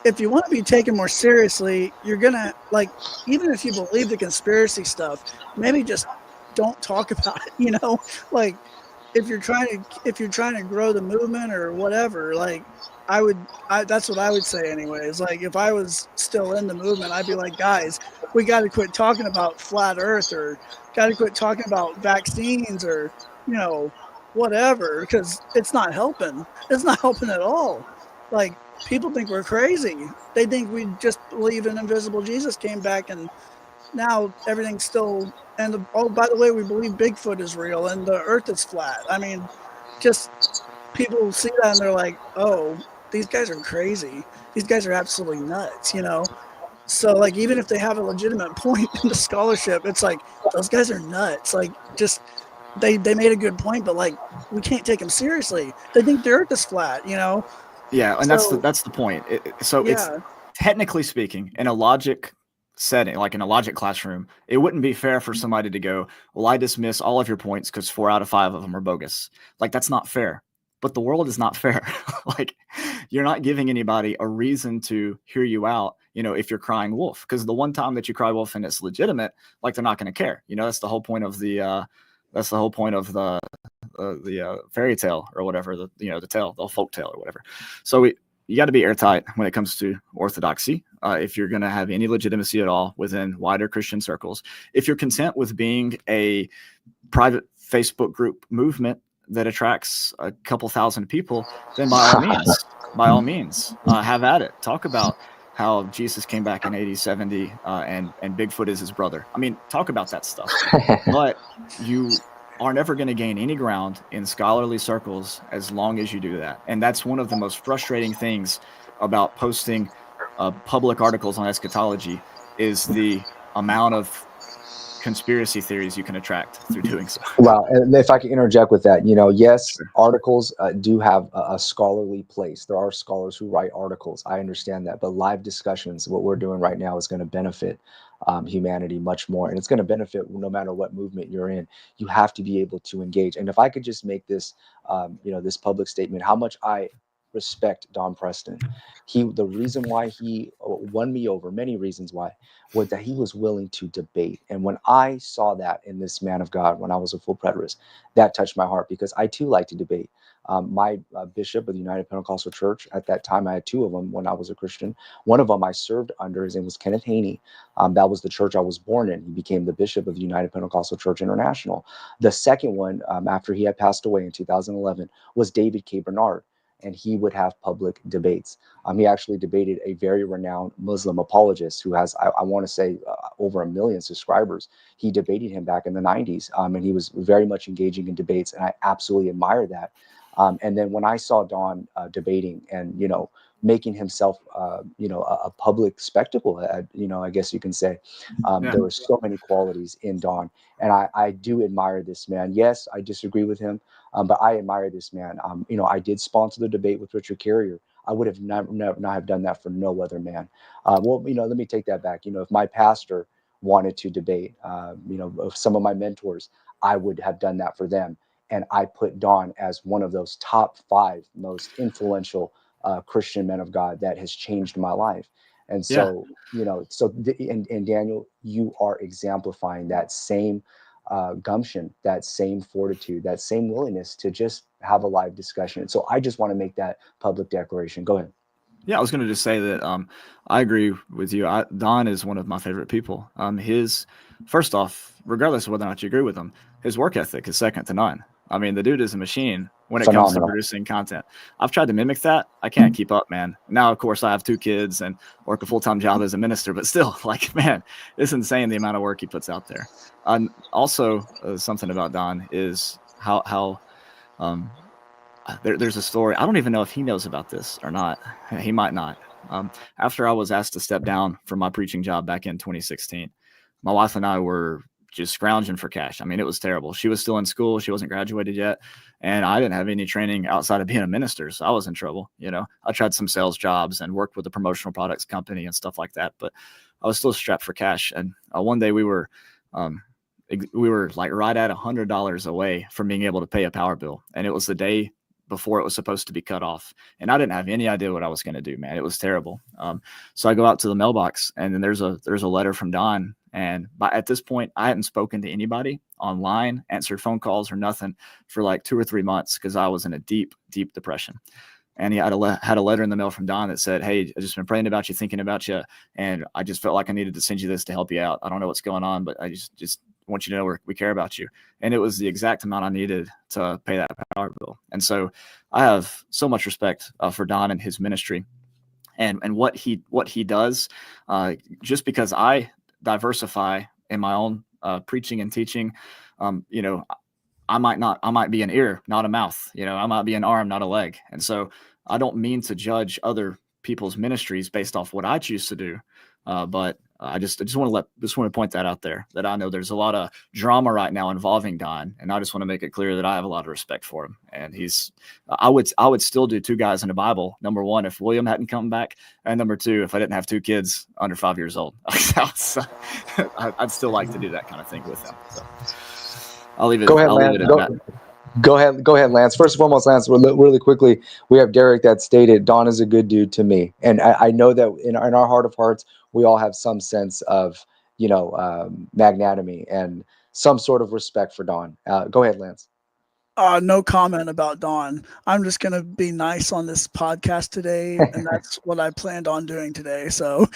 If you want to be taken more seriously, you're gonna even if you believe the conspiracy stuff, maybe just don't talk about it. Like if you're trying to grow the movement or whatever, that's what I would say anyways. Like if I was still in the movement, I'd be like, guys, we got to quit talking about flat Earth, or got to quit talking about vaccines, or whatever, because it's not helping. It's not helping at all. Like, people think we're crazy. They think we just believe an invisible Jesus came back, and now everything's still. And oh, by the way, we believe Bigfoot is real and the Earth is flat. I mean, just people see that and they're like, oh, these guys are crazy. These guys are absolutely nuts. So, like, even if they have a legitimate point in the scholarship, it's like, those guys are nuts. Like, just they made a good point, but like, we can't take them seriously. They think the Earth is flat. Yeah, and So that's the point. So it's yeah, technically speaking, in a logic setting, like in a logic classroom, it wouldn't be fair for somebody to go, well, I dismiss all of your points because 4 out of 5 of them are bogus. Like, that's not fair. But the world is not fair. Like, you're not giving anybody a reason to hear you out, if you're crying wolf. Because the one time that you cry wolf and it's legitimate, like, they're not going to care. That's the whole point of the fairy tale or whatever, the tale, the folk tale or whatever. So you got to be airtight when it comes to orthodoxy. If you're going to have any legitimacy at all within wider Christian circles, if you're content with being a private Facebook group movement that attracts a couple thousand people, then by all means, have at it. Talk about how Jesus came back in 80, 70, and Bigfoot is his brother. I mean, talk about that stuff. But you are never going to gain any ground in scholarly circles as long as you do that. And that's one of the most frustrating things about posting public articles on eschatology, is the amount of conspiracy theories you can attract through doing so. Well, and if I can interject with that, yes, Sure. articles do have a scholarly place. There are scholars who write articles. I understand that. But live discussions, what we're doing right now, is going to benefit humanity much more. And it's going to benefit no matter what movement you're in. You have to be able to engage. And if I could just make this, this public statement, how much I respect Don Preston. The reason why he won me over, many reasons why, was that he was willing to debate. And when I saw that in this man of God, when I was a full preterist, that touched my heart, because I too like to debate. My bishop of the United Pentecostal Church at that time, I had 2 of them when I was a Christian. One of them I served under, his name was Kenneth Haney. That was the church I was born in. He became the bishop of the United Pentecostal Church International. The second one, after he had passed away in 2011, was David K. Bernard. And he would have public debates. He actually debated a very renowned Muslim apologist who has, I want to say, over 1 million subscribers. He debated him back in the 90s, and he was very much engaging in debates, and I absolutely admire that. And then when I saw Don debating and, making himself, a public spectacle, I guess you can say, there were so many qualities in Don. And I do admire this man. Yes, I disagree with him, but I admire this man. I did sponsor the debate with Richard Carrier. I would have not have done that for no other man. Well, let me take that back. If my pastor wanted to debate, of some of my mentors, I would have done that for them. And I put Don as one of those top 5 most influential Christian men of God that has changed my life. And so, and Daniel, you are exemplifying that same gumption, that same fortitude, that same willingness to just have a live discussion. So I just want to make that public declaration. Go ahead. Yeah, I was going to just say that I agree with you. Don is one of my favorite people. First off, regardless of whether or not you agree with him, his work ethic is second to none. I mean, the dude is a machine when it comes to producing content. I've tried to mimic that. I can't keep up, man. Now, of course, I have 2 kids and work a full-time job as a minister, but still, like, man, it's insane the amount of work he puts out there. Also, something about Don is how there's a story. I don't even know if he knows about this or not. He might not. After I was asked to step down from my preaching job back in 2016, my wife and I were just scrounging for cash. I mean, it was terrible. She was still in school. She wasn't graduated yet. And I didn't have any training outside of being a minister. So I was in trouble. I tried some sales jobs and worked with a promotional products company and stuff like that. But I was still strapped for cash. And one day we were like right at $100 away from being able to pay a power bill. And it was the day before it was supposed to be cut off. And I didn't have any idea what I was going to do, man. It was terrible. So I go out to the mailbox, and then there's a letter from Don. And at this point, I hadn't spoken to anybody online, answered phone calls or nothing for like 2 or 3 months, because I was in a deep, deep depression. and he had a letter in the mail from Don that said, "Hey, I've just been praying about you, thinking about you, and I just felt like I needed to send you this to help you out. I don't know what's going on, but I just want you to know we care about you." And it was the exact amount I needed to pay that power bill. And so I have so much respect for Don and his ministry, and what he does, just because I diversify in my own preaching and teaching. You know, I might be an ear, not a mouth. You know, I might be an arm, not a leg. And so I don't mean to judge other people's ministries based off what I choose to do. But I just want to point that out there, that I know there's a lot of drama right now involving Don, and I just want to make it clear that I have a lot of respect for him. And I would still do two guys in the Bible. Number one, if William hadn't come back, and number two, if I didn't have two kids under 5 years old. I'd still like to do that kind of thing with him. So I'll leave it. Go ahead, Lance. Go ahead, Lance. First and foremost, Lance, really quickly, we have Derek that stated Don is a good dude to me, and I know that in our heart of hearts, we all have some sense of magnanimity and some sort of respect for Don. Go ahead, Lance. No comment about Don. I'm just going to be nice on this podcast today, and that's what I planned on doing today. So,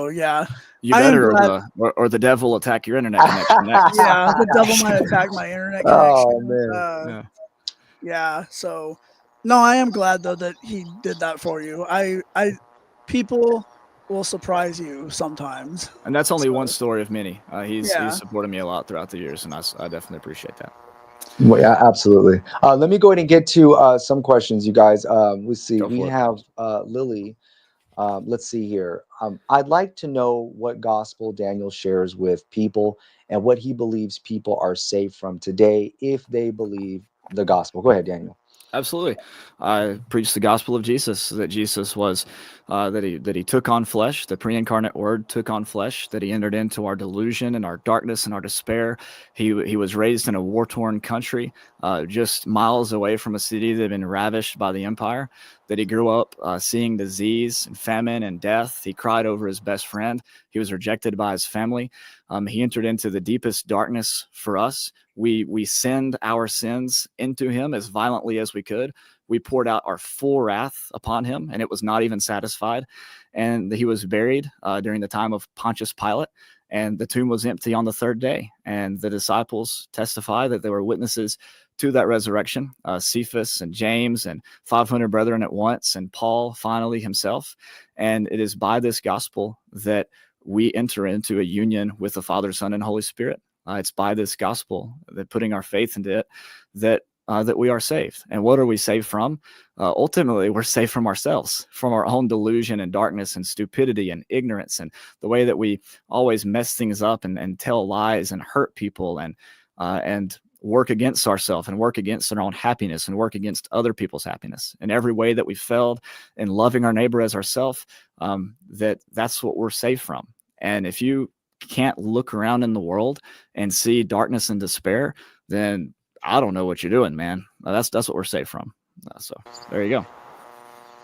yeah. You better, or the devil will attack your internet connection next. Yeah, the devil might attack my internet connection. Oh, man. Yeah. So, no, I am glad though that he did that for you. People will surprise you sometimes, and that's only one story of many. He's supported me a lot throughout the years, and I definitely appreciate that. Well, yeah, absolutely. Let me go ahead and get to some questions, you guys. Let's see. We have Lily. Let's see here. I'd like to know what gospel Daniel shares with people and what he believes people are saved from today if they believe the gospel. Go ahead, Daniel. Absolutely. I preach the gospel of Jesus, that Jesus was, that he took on flesh, the pre-incarnate word took on flesh, that he entered into our delusion and our darkness and our despair. He was raised in a war-torn country, just miles away from a city that had been ravished by the empire, that he grew up seeing disease and famine and death. He cried over his best friend. He was rejected by his family. He entered into the deepest darkness for us. We sinned our sins into him as violently as we could. We poured out our full wrath upon him, and it was not even satisfied. And he was buried during the time of Pontius Pilate, and the tomb was empty on the third day. And the disciples testify that they were witnesses to that resurrection, Cephas and James and 500 brethren at once, and Paul finally himself. And it is by this gospel that we enter into a union with the Father, Son, and Holy Spirit. It's by this gospel, that putting our faith into it, that we are saved. And what are we saved from? Ultimately, we're saved from ourselves, from our own delusion and darkness and stupidity and ignorance, and the way that we always mess things up and tell lies and hurt people and work against ourselves and work against our own happiness and work against other people's happiness. In every way that we failed in loving our neighbor as ourselves, that's what we're saved from. And if you can't look around in the world and see darkness and despair, then I don't know what you're doing, man. That's what we're saved from. So there you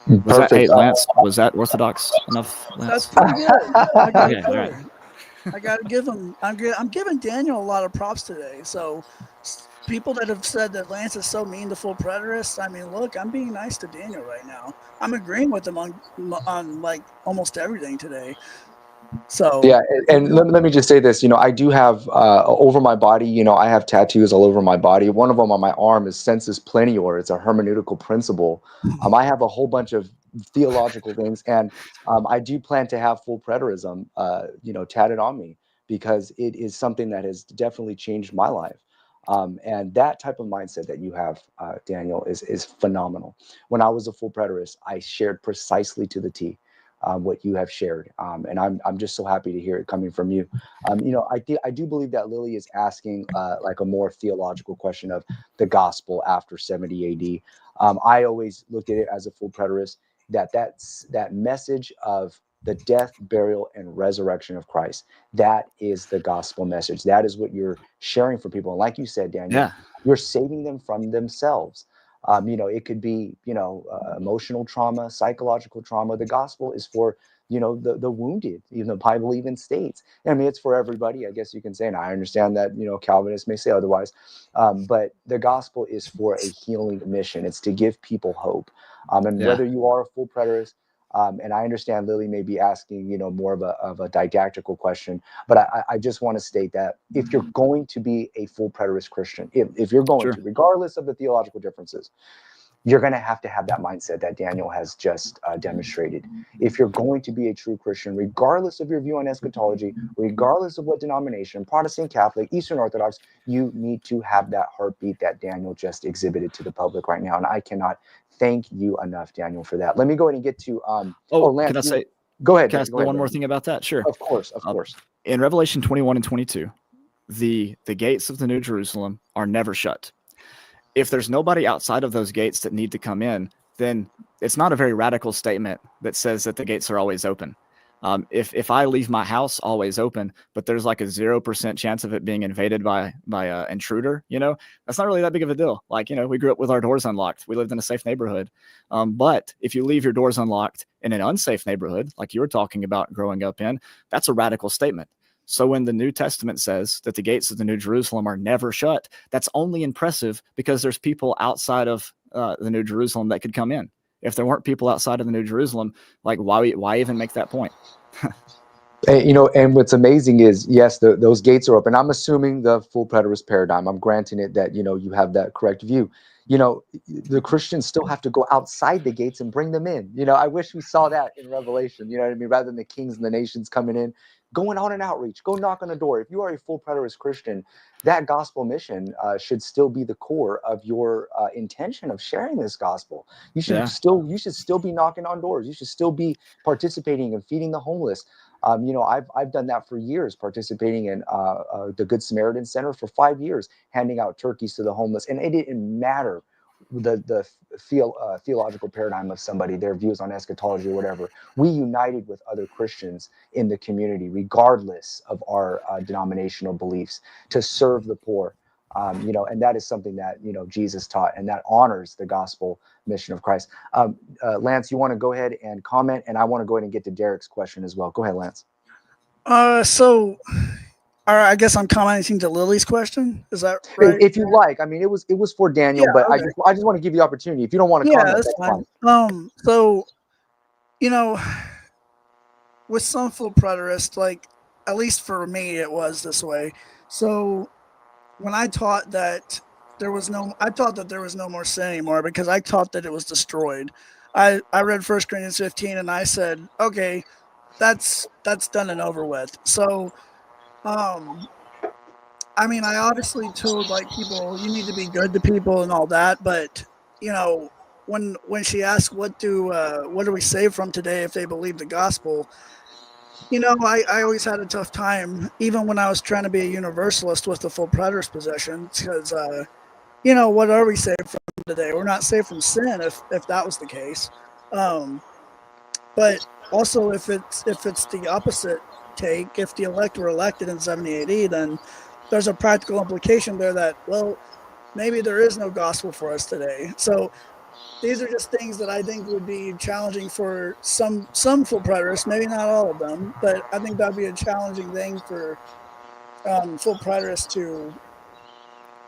go. Hey, Lance, was that orthodox enough, Lance? That's pretty good. I gotta give him. I'm giving Daniel a lot of props today. So people that have said that Lance is so mean to full preterists, I mean, look, I'm being nice to Daniel right now. I'm agreeing with him on like almost everything today. So yeah, and let me just say this. I do have over my body. I have tattoos all over my body. One of them on my arm is sensus plenior. It's a hermeneutical principle. I have a whole bunch of theological things, and I do plan to have full preterism, tatted on me, because it is something that has definitely changed my life. And that type of mindset that you have, Daniel, is phenomenal. When I was a full preterist, I shared precisely to the T what you have shared, and I'm just so happy to hear it coming from you. I do believe that Lily is asking like a more theological question of the gospel after 70 AD. I always looked at it as a full preterist, that message of the death, burial, and resurrection of Christ. That is the gospel message. That is what you're sharing for people. And like you said, Daniel, you're saving them from themselves. It could be, emotional trauma, psychological trauma. The gospel is for the wounded. The Bible even states. I mean, it's for everybody, I guess you can say, and I understand that Calvinists may say otherwise, but the gospel is for a healing mission. It's to give people hope, and whether you are a full preterist. And I understand Lily may be asking, more of a didactical question, but I just want to state that if you're going to be a full preterist Christian, if you're going to, regardless of the theological differences, you're going to have that mindset that Daniel has just demonstrated. If you're going to be a true Christian, regardless of your view on eschatology, regardless of what denomination, Protestant, Catholic, Eastern Orthodox, you need to have that heartbeat that Daniel just exhibited to the public right now. And I cannot thank you enough, Daniel, for that. Let me go ahead and get to Lance. Can I say? Go ahead. Can I say one more thing about that? Sure. Of course. In Revelation 21 and 22, the gates of the New Jerusalem are never shut. If there's nobody outside of those gates that need to come in, then it's not a very radical statement that says that the gates are always open. If I leave my house always open, but there's like a 0% chance of it being invaded by an intruder, that's not really that big of a deal. Like, we grew up with our doors unlocked. We lived in a safe neighborhood. But if you leave your doors unlocked in an unsafe neighborhood, like you were talking about growing up in, that's a radical statement. So when the New Testament says that the gates of the New Jerusalem are never shut, that's only impressive because there's people outside of the New Jerusalem that could come in. If there weren't people outside of the New Jerusalem, like why even make that point? And what's amazing is, yes, those gates are open. I'm assuming the full preterist paradigm. I'm granting it that, you have that correct view. The Christians still have to go outside the gates and bring them in. I wish we saw that in Revelation, you know what I mean? Rather than the kings and the nations coming in, going on an outreach, go knock on the door. If you are a full preterist Christian, that gospel mission should still be the core of your intention of sharing this gospel. You should still be knocking on doors. You should still be participating and feeding the homeless. I've done that for years, participating in the Good Samaritan Center for 5 years, handing out turkeys to the homeless. And it didn't matter the theological paradigm of somebody, their views on eschatology or whatever. We united with other Christians in the community, regardless of our denominational beliefs, to serve the poor. And that is something that, Jesus taught, and that honors the gospel mission of Christ. Lance, you want to go ahead and comment, and I want to go ahead and get to Derek's question as well. Go ahead, Lance. So I guess I'm commenting to Lily's question. Is that right? If you like. I mean, it was for Daniel, but okay. I just want to give you the opportunity. If you don't want to comment, that's fine. So, with some full preterists, like, at least for me, it was this way. So when I taught that there was no more sin anymore, because I taught that it was destroyed. I read 1 Corinthians 15 and I said, okay, that's done and over with. So, I mean, I obviously told people, you need to be good to people and all that, but when she asked what are we saved from today if they believe the gospel, I always had a tough time, even when I was trying to be a universalist with the full preterist position, because what are we saved from today? We're not saved from sin if that was the case. But also if it's the opposite take, if the elect were elected in 70 AD, then there's a practical implication there that, well, maybe there is no gospel for us today. So these are just things that I think would be challenging for some full preterists, maybe not all of them, but I think that'd be a challenging thing for full preterists to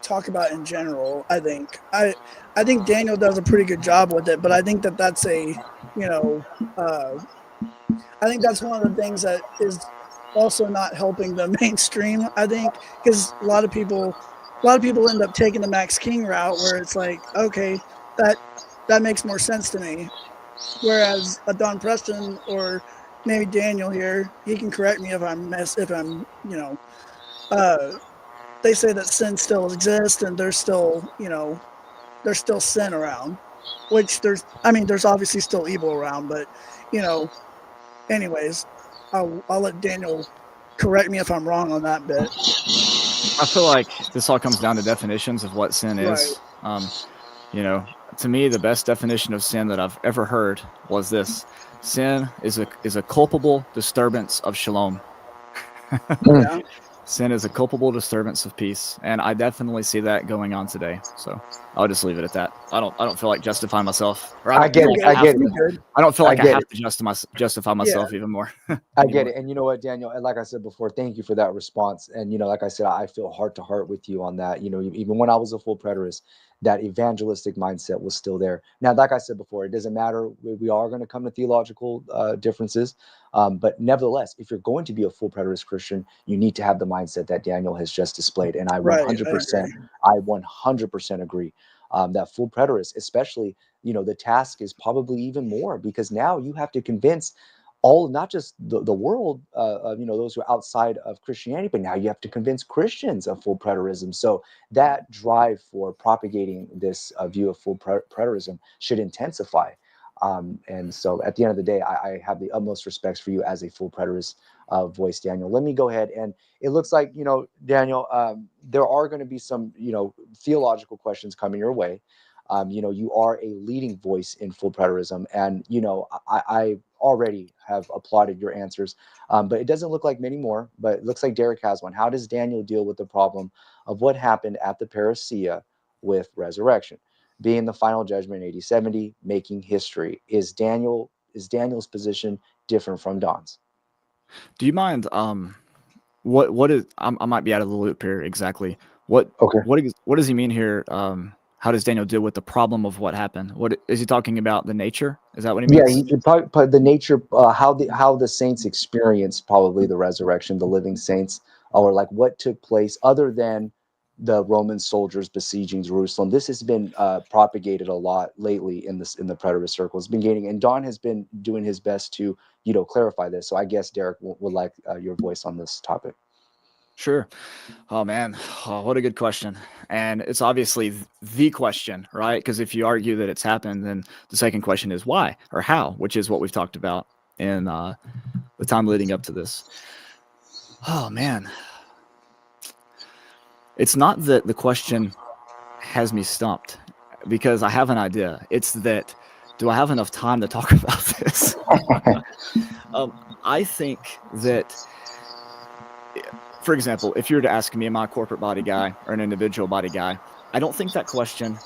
talk about in general. I think Daniel does a pretty good job with it, but I think that's I think that's one of the things that is also not helping the mainstream, I think, because a lot of people end up taking the Max King route, where it's like, okay, that makes more sense to me. Whereas a Don Preston or maybe Daniel here, he can correct me if they say that sin still exists and there's still sin around, which there's obviously still evil around, but anyways, I'll let Daniel correct me if I'm wrong on that bit. I feel like this all comes down to definitions of what sin is. Right. To me, the best definition of sin that I've ever heard was this: sin is a culpable disturbance of shalom. Yeah. Sin is a culpable disturbance of peace, and I definitely see that going on today. So I'll just leave it at that. I don't feel like justifying myself, or I get it. I get it. I don't feel like I get have it. to justify myself even more. I get it. And you know what, Daniel, and like I said before, thank you for that response. And, you know, like I said, I feel heart to heart with you on that. You know, even when I was a full preterist, that evangelistic mindset was still there. Now, like I said before, it doesn't matter. We are going to come to theological differences. But nevertheless, if you're going to be a full preterist Christian, you need to have the mindset that Daniel has just displayed. And I 100% agree that full preterists, especially, you know, the task is probably even more, because now you have to convince all, not just the world, you know, those who are outside of Christianity, but now you have to convince Christians of full preterism. So that drive for propagating this view of full preterism should intensify. And so at the end of the day, I have the utmost respects for you as a full preterist voice, Daniel. Let me go ahead. And it looks like, you know, Daniel, there are going to be some, you know, theological questions coming your way. You know, you are a leading voice in full preterism, and, you know, I already have applauded your answers, but it doesn't look like many more. But it looks like Derek has one. How does Daniel deal with the problem of what happened at the parousia with resurrection, being the final judgment in AD 70, making history? Is Daniel's position different from Don's? Do you mind? What is? I might be out of the loop here. Exactly. What does he mean here? How does Daniel deal with the problem of what happened? What is he talking about? The nature? Is that what he means? Yeah, he probably the nature, how the saints experience probably the resurrection, the living saints, or like what took place other than the Roman soldiers besieging Jerusalem. This has been propagated a lot lately in the preterist circle. It's been gaining, and Don has been doing his best to, you know, clarify this. So I guess Derek would like your voice on this topic. Sure. Oh man, what a good question. And it's obviously the question, right? Because if you argue that it's happened, then the second question is why or how, which is what we've talked about in the time leading up to this. Oh man. It's not that the question has me stumped, because I have an idea. It's that, do I have enough time to talk about this? I think that, for example, if you were to ask me, am I a corporate body guy or an individual body guy? I don't think that question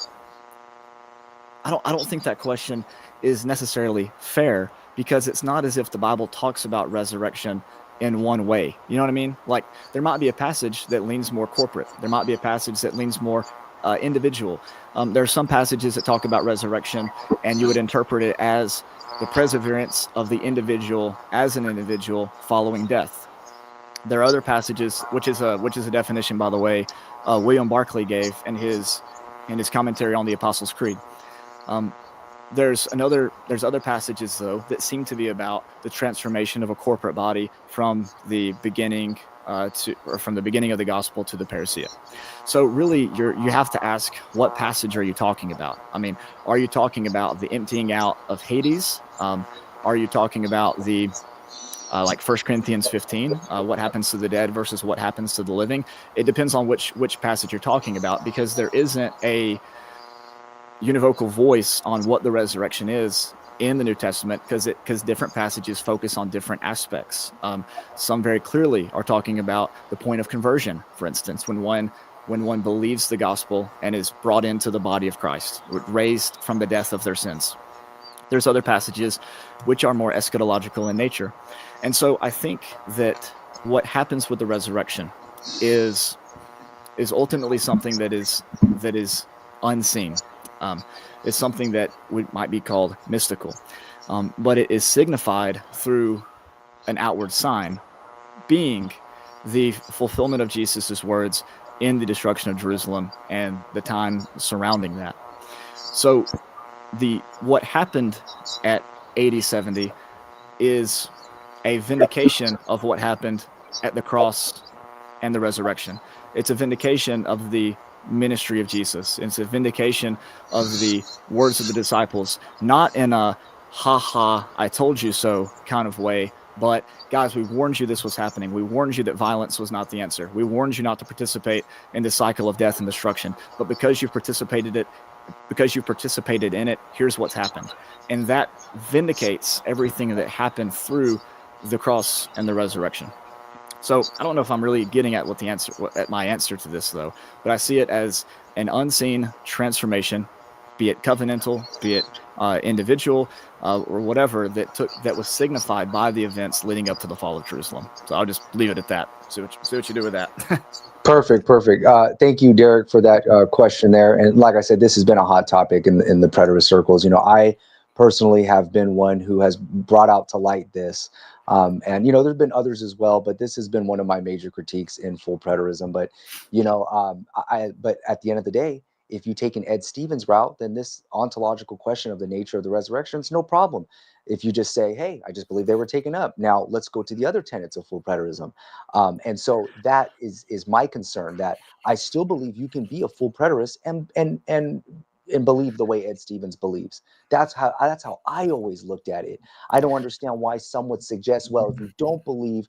is necessarily fair, because it's not as if the Bible talks about resurrection in one way. You know what I mean? Like, there might be a passage that leans more corporate. There might be a passage that leans more individual. There are some passages that talk about resurrection, and you would interpret it as the perseverance of the individual as an individual following death. There are other passages, which is a definition, by the way, William Barclay gave in his commentary on the Apostles' Creed. There's other passages, though, that seem to be about the transformation of a corporate body from the beginning from the beginning of the gospel to the parousia. So really, you have to ask, what passage are you talking about? I mean, are you talking about the emptying out of Hades? Are you talking about the like 1 Corinthians 15, what happens to the dead versus what happens to the living? It depends on which passage you're talking about, because there isn't a univocal voice on what the resurrection is in the New Testament, because different passages focus on different aspects. Some very clearly are talking about the point of conversion, for instance, when one believes the gospel and is brought into the body of Christ, raised from the death of their sins. There's other passages which are more eschatological in nature. And so I think that what happens with the resurrection is ultimately something that is unseen. It's something that might be called mystical, but it is signified through an outward sign, being the fulfillment of Jesus's words in the destruction of Jerusalem and the time surrounding that. So what happened at AD 70 is a vindication of what happened at the cross and the resurrection. It's a vindication of the ministry of Jesus. It's a vindication of the words of the disciples, not in a ha, I told you so kind of way, but guys, we warned you this was happening. We warned you that violence was not the answer. We warned you not to participate in the cycle of death and destruction, but because you participated in it, here's what's happened. And that vindicates everything that happened through the cross and the resurrection. So I don't know if I'm really getting at at my answer to this though, but I see it as an unseen transformation, be it covenantal, be it individual, or whatever that was signified by the events leading up to the fall of Jerusalem. So I'll just leave it at that. See what you do with that. Perfect, perfect. Thank you, Derek, for that question there. And like I said, this has been a hot topic in the preterist circles. You know, I personally have been one who has brought out to light this. And, you know, there's been others as well, but this has been one of my major critiques in full preterism. But, you know, but at the end of the day, if you take an Ed Stevens route, then this ontological question of the nature of the resurrection is no problem. If you just say, hey, I just believe they were taken up. Now let's go to the other tenets of full preterism. And so that is my concern, that I still believe you can be a full preterist and believe the way Ed Stevens believes. That's how I always looked at it. I don't understand why some would suggest, well, if you don't believe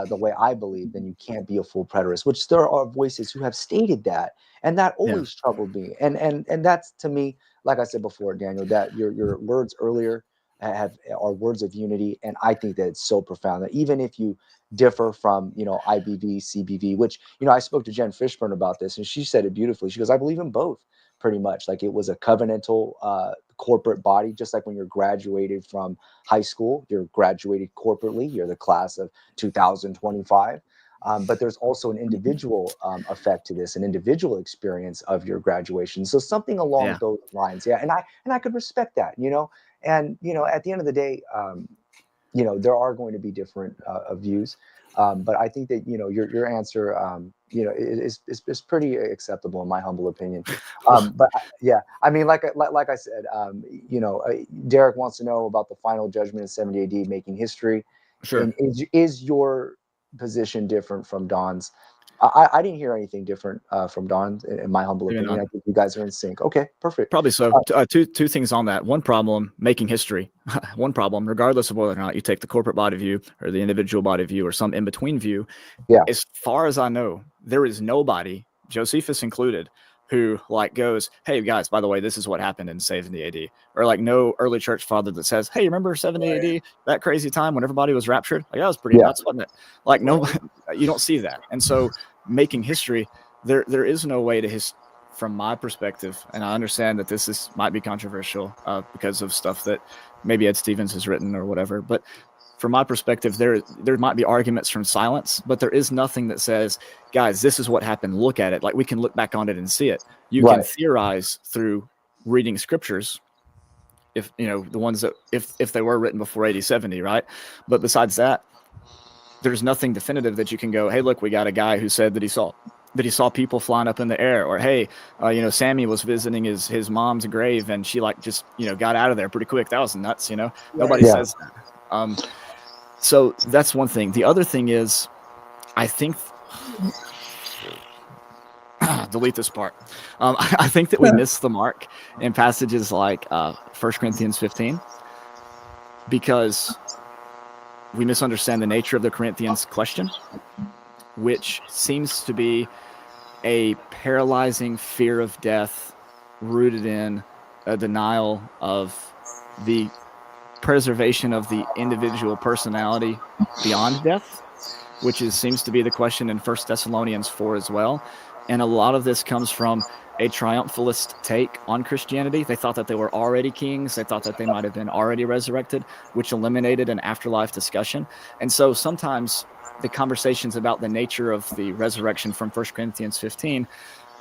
the way I believe, then you can't be a full preterist, which there are voices who have stated that. And that always troubled me. And that's, to me, like I said before, Daniel, that your words earlier are words of unity. And I think that it's so profound that even if you differ from, you know, IBV, CBV, which, you know, I spoke to Jen Fishburne about this and she said it beautifully. She goes, I believe in both pretty much. Like, it was a covenantal corporate body, just like when you're graduated from high school, you're graduated corporately, you're the class of 2025. But there's also an individual effect to this, an individual experience of your graduation. So something along those lines. Yeah. And I could respect that, you know, and, you know, at the end of the day, you know, there are going to be different views. But I think that, you know, your answer, you know, is pretty acceptable in my humble opinion. But yeah, I mean, like I said, you know, Derek wants to know about the final judgment in 70 AD making history. Sure. And is your position different from Don's? I didn't hear anything different from Don, in my humble opinion. I think you guys are in sync. Okay, perfect. Probably so. Two things on that. One problem, making history. One problem, regardless of whether or not you take the corporate body view or the individual body view or some in-between view. Yeah. As far as I know, there is nobody, Josephus included, who like goes, hey guys, by the way, this is what happened in 70 AD. Or like no early church father that says, hey, remember 70 AD, that crazy time when everybody was raptured? Like, that was pretty nuts, wasn't it? Like, no, you don't see that. And so making history, there is no way to from my perspective, and I understand that this might be controversial because of stuff that maybe Ed Stevens has written or whatever, but from my perspective, there might be arguments from silence, but there is nothing that says, guys, this is what happened. Look at it. Like, we can look back on it and see it. You can theorize through reading scriptures, if you know the ones that if they were written before 80-70, right? But besides that, there's nothing definitive that you can go, hey, look, we got a guy who said that he saw people flying up in the air, or hey, you know, Sammy was visiting his mom's grave and she like just, you know, got out of there pretty quick. That was nuts, you know. Nobody says that. So that's one thing. The other thing is, I think delete this part. I think that we miss the mark in passages like 1 Corinthians 15 because we misunderstand the nature of the Corinthians question, which seems to be a paralyzing fear of death rooted in a denial of the preservation of the individual personality beyond death, which seems to be the question in 1 Thessalonians 4 as well. And a lot of this comes from a triumphalist take on Christianity. They thought that they were already kings. They thought that they might have been already resurrected, which eliminated an afterlife discussion. And so sometimes the conversations about the nature of the resurrection from 1 Corinthians 15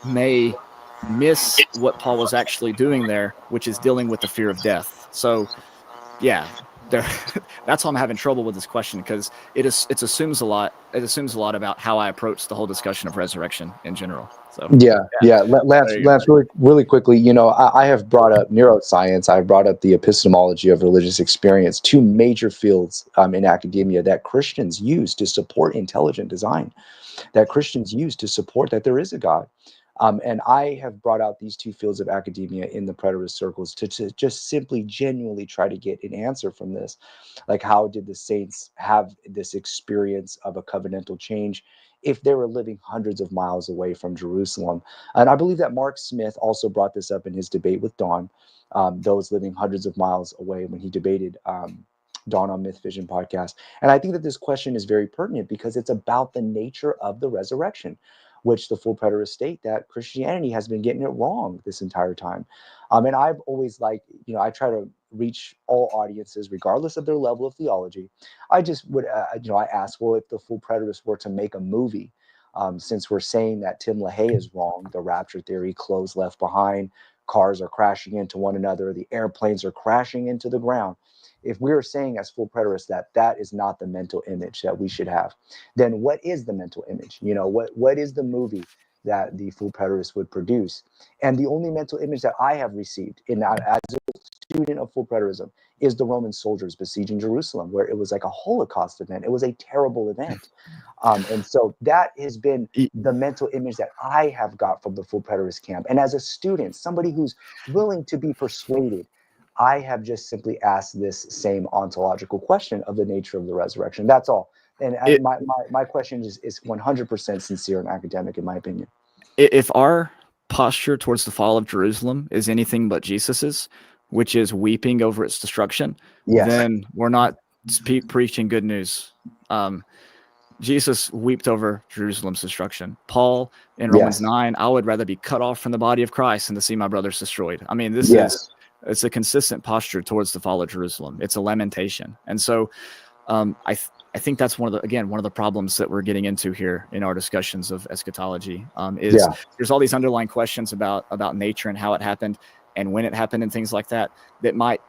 may miss what Paul was actually doing there, which is dealing with the fear of death. So yeah, that's why I'm having trouble with this question, because it assumes a lot. It assumes a lot about how I approach the whole discussion of resurrection in general. So yeah. Lance, really quickly, you know, I have brought up neuroscience. I've brought up the epistemology of religious experience, two major fields in academia that Christians use to support intelligent design, that Christians use to support that there is a God. And I have brought out these two fields of academia in the preterist circles to just simply genuinely try to get an answer from this. Like, how did the saints have this experience of a covenantal change if they were living hundreds of miles away from Jerusalem? And I believe that Mark Smith also brought this up in his debate with Don, those living hundreds of miles away when he debated Dawn on Myth Vision podcast. And I think that this question is very pertinent because it's about the nature of the resurrection, which the full preterists state that Christianity has been getting it wrong this entire time. And I've always I try to reach all audiences, regardless of their level of theology. I just would, I ask, well, if the full preterists were to make a movie, since we're saying that Tim LaHaye is wrong, the rapture theory, clothes left behind, cars are crashing into one another, the airplanes are crashing into the ground. If we're saying as full preterists that that is not the mental image that we should have, then what is the mental image? What is the movie that the full preterists would produce? And the only mental image that I have received as a student of full preterism is the Roman soldiers besieging Jerusalem, where it was like a Holocaust event. It was a terrible event. And so that has been the mental image that I have got from the full preterist camp. And as a student, somebody who's willing to be persuaded, I have just simply asked this same ontological question of the nature of the resurrection. That's all. And my question is 100% sincere and academic, in my opinion. If our posture towards the fall of Jerusalem is anything but Jesus's, which is weeping over its destruction, then we're not preaching good news. Jesus wept over Jerusalem's destruction. Paul in Romans 9, I would rather be cut off from the body of Christ than to see my brothers destroyed. I mean, it's a consistent posture towards the fall of Jerusalem. It's a lamentation. And so I think that's one of the problems that we're getting into here in our discussions of eschatology is there's all these underlying questions about nature and how it happened and when it happened and things like that might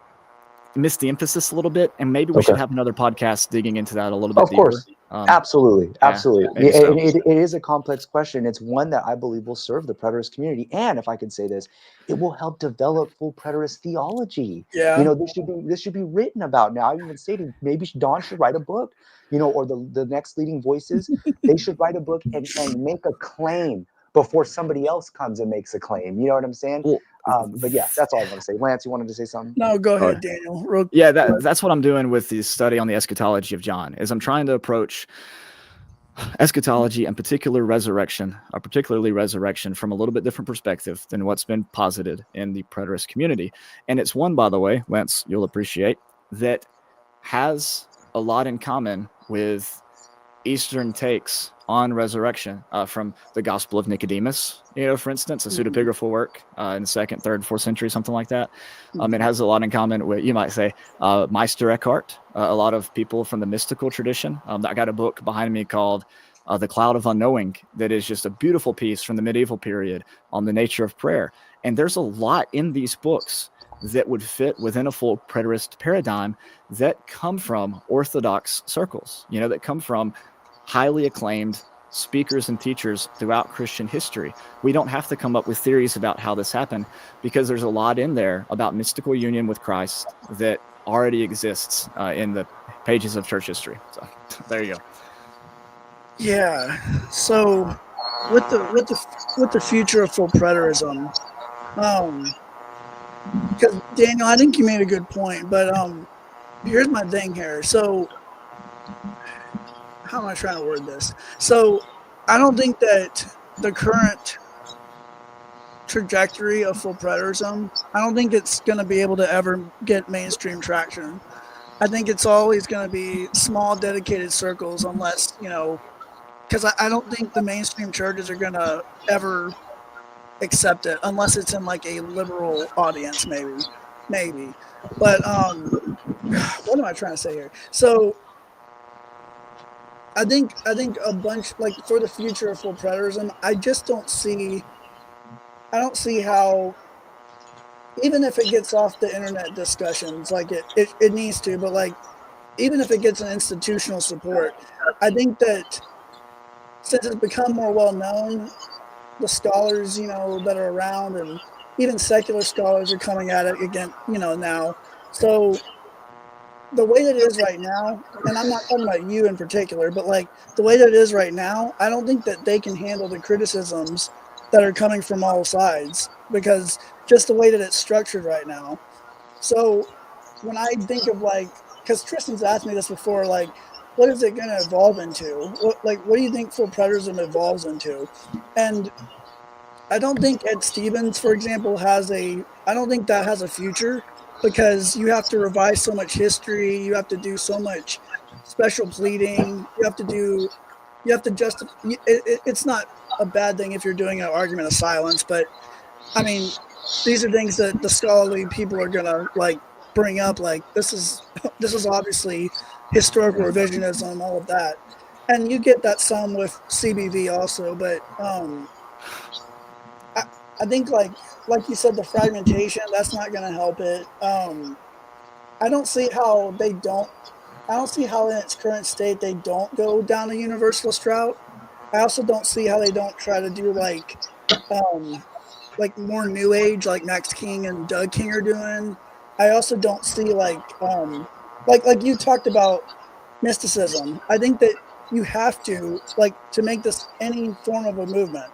miss the emphasis a little bit. And maybe we should have another podcast digging into that a little bit deeper. Course. Absolutely. It is a complex question. It's one that I believe will serve the preterist community. And if I could say this, it will help develop full preterist theology. This should be written about. Now, I even stated maybe Dawn should write a book, or the next leading voices, they should write a book and make a claim before somebody else comes and makes a claim. You know what I'm saying? Well, but yeah, that's all I want to say. Lance, you wanted to say something? No, go ahead, Daniel. That's what I'm doing with the study on the eschatology of John, is I'm trying to approach eschatology and particularly resurrection from a little bit different perspective than what's been posited in the preterist community. And it's one, by the way, Lance, you'll appreciate, that has a lot in common with Eastern takes on resurrection, from the Gospel of Nicodemus, for instance, a pseudepigraphal work in the 2nd, 3rd, 4th century, something like that. It has a lot in common with, you might say, Meister Eckhart, a lot of people from the mystical tradition. I got a book behind me called The Cloud of Unknowing that is just a beautiful piece from the medieval period on the nature of prayer. And there's a lot in these books that would fit within a full preterist paradigm that come from Orthodox circles, that come from highly acclaimed speakers and teachers throughout Christian history. We don't have to come up with theories about how this happened, because there's a lot in there about mystical union with Christ that already exists in the pages of church history. So there you go. Yeah. So with the future of full preterism, because Daniel, I think you made a good point, but here's my thing here. So how am I trying to word this? So I don't think that the current trajectory of full preterism, I don't think it's going to be able to ever get mainstream traction. I think it's always going to be small dedicated circles, unless, because I don't think the mainstream churches are going to ever accept it unless it's in like a liberal audience, maybe. But what am I trying to say here? So I think a bunch, like, for the future of full preterism, I don't see how, even if it gets off the internet discussions, like it needs to, but like, even if it gets an institutional support, I think that since it's become more well known, the scholars, that are around, and even secular scholars are coming at it again, now. So the way that it is right now, and I'm not talking about you in particular, but like the way that it is right now, I don't think that they can handle the criticisms that are coming from all sides, because just the way that it's structured right now. So when I think of, like, because Tristan's asked me this before, like, what is it going to evolve into? What do you think full preterism evolves into? And I don't think Ed Stevens, for example, I don't think that has a future. because you have to revise so much history, you have to do so much special pleading, you have to justify. It's not a bad thing if you're doing an argument of silence, but I mean, these are things that the scholarly people are gonna like bring up. Like this is obviously historical revisionism, all of that, and you get that some with CBV also. But I, I think like you said, the fragmentation that's not gonna help it. I don't see how they don't. I don't see how in its current state they don't go down a universalist route. I also don't see how they don't try to do um, like more new age, like Max King and Doug King are doing. I also don't see like you talked about mysticism. I think that you have to like to make this any form of a movement.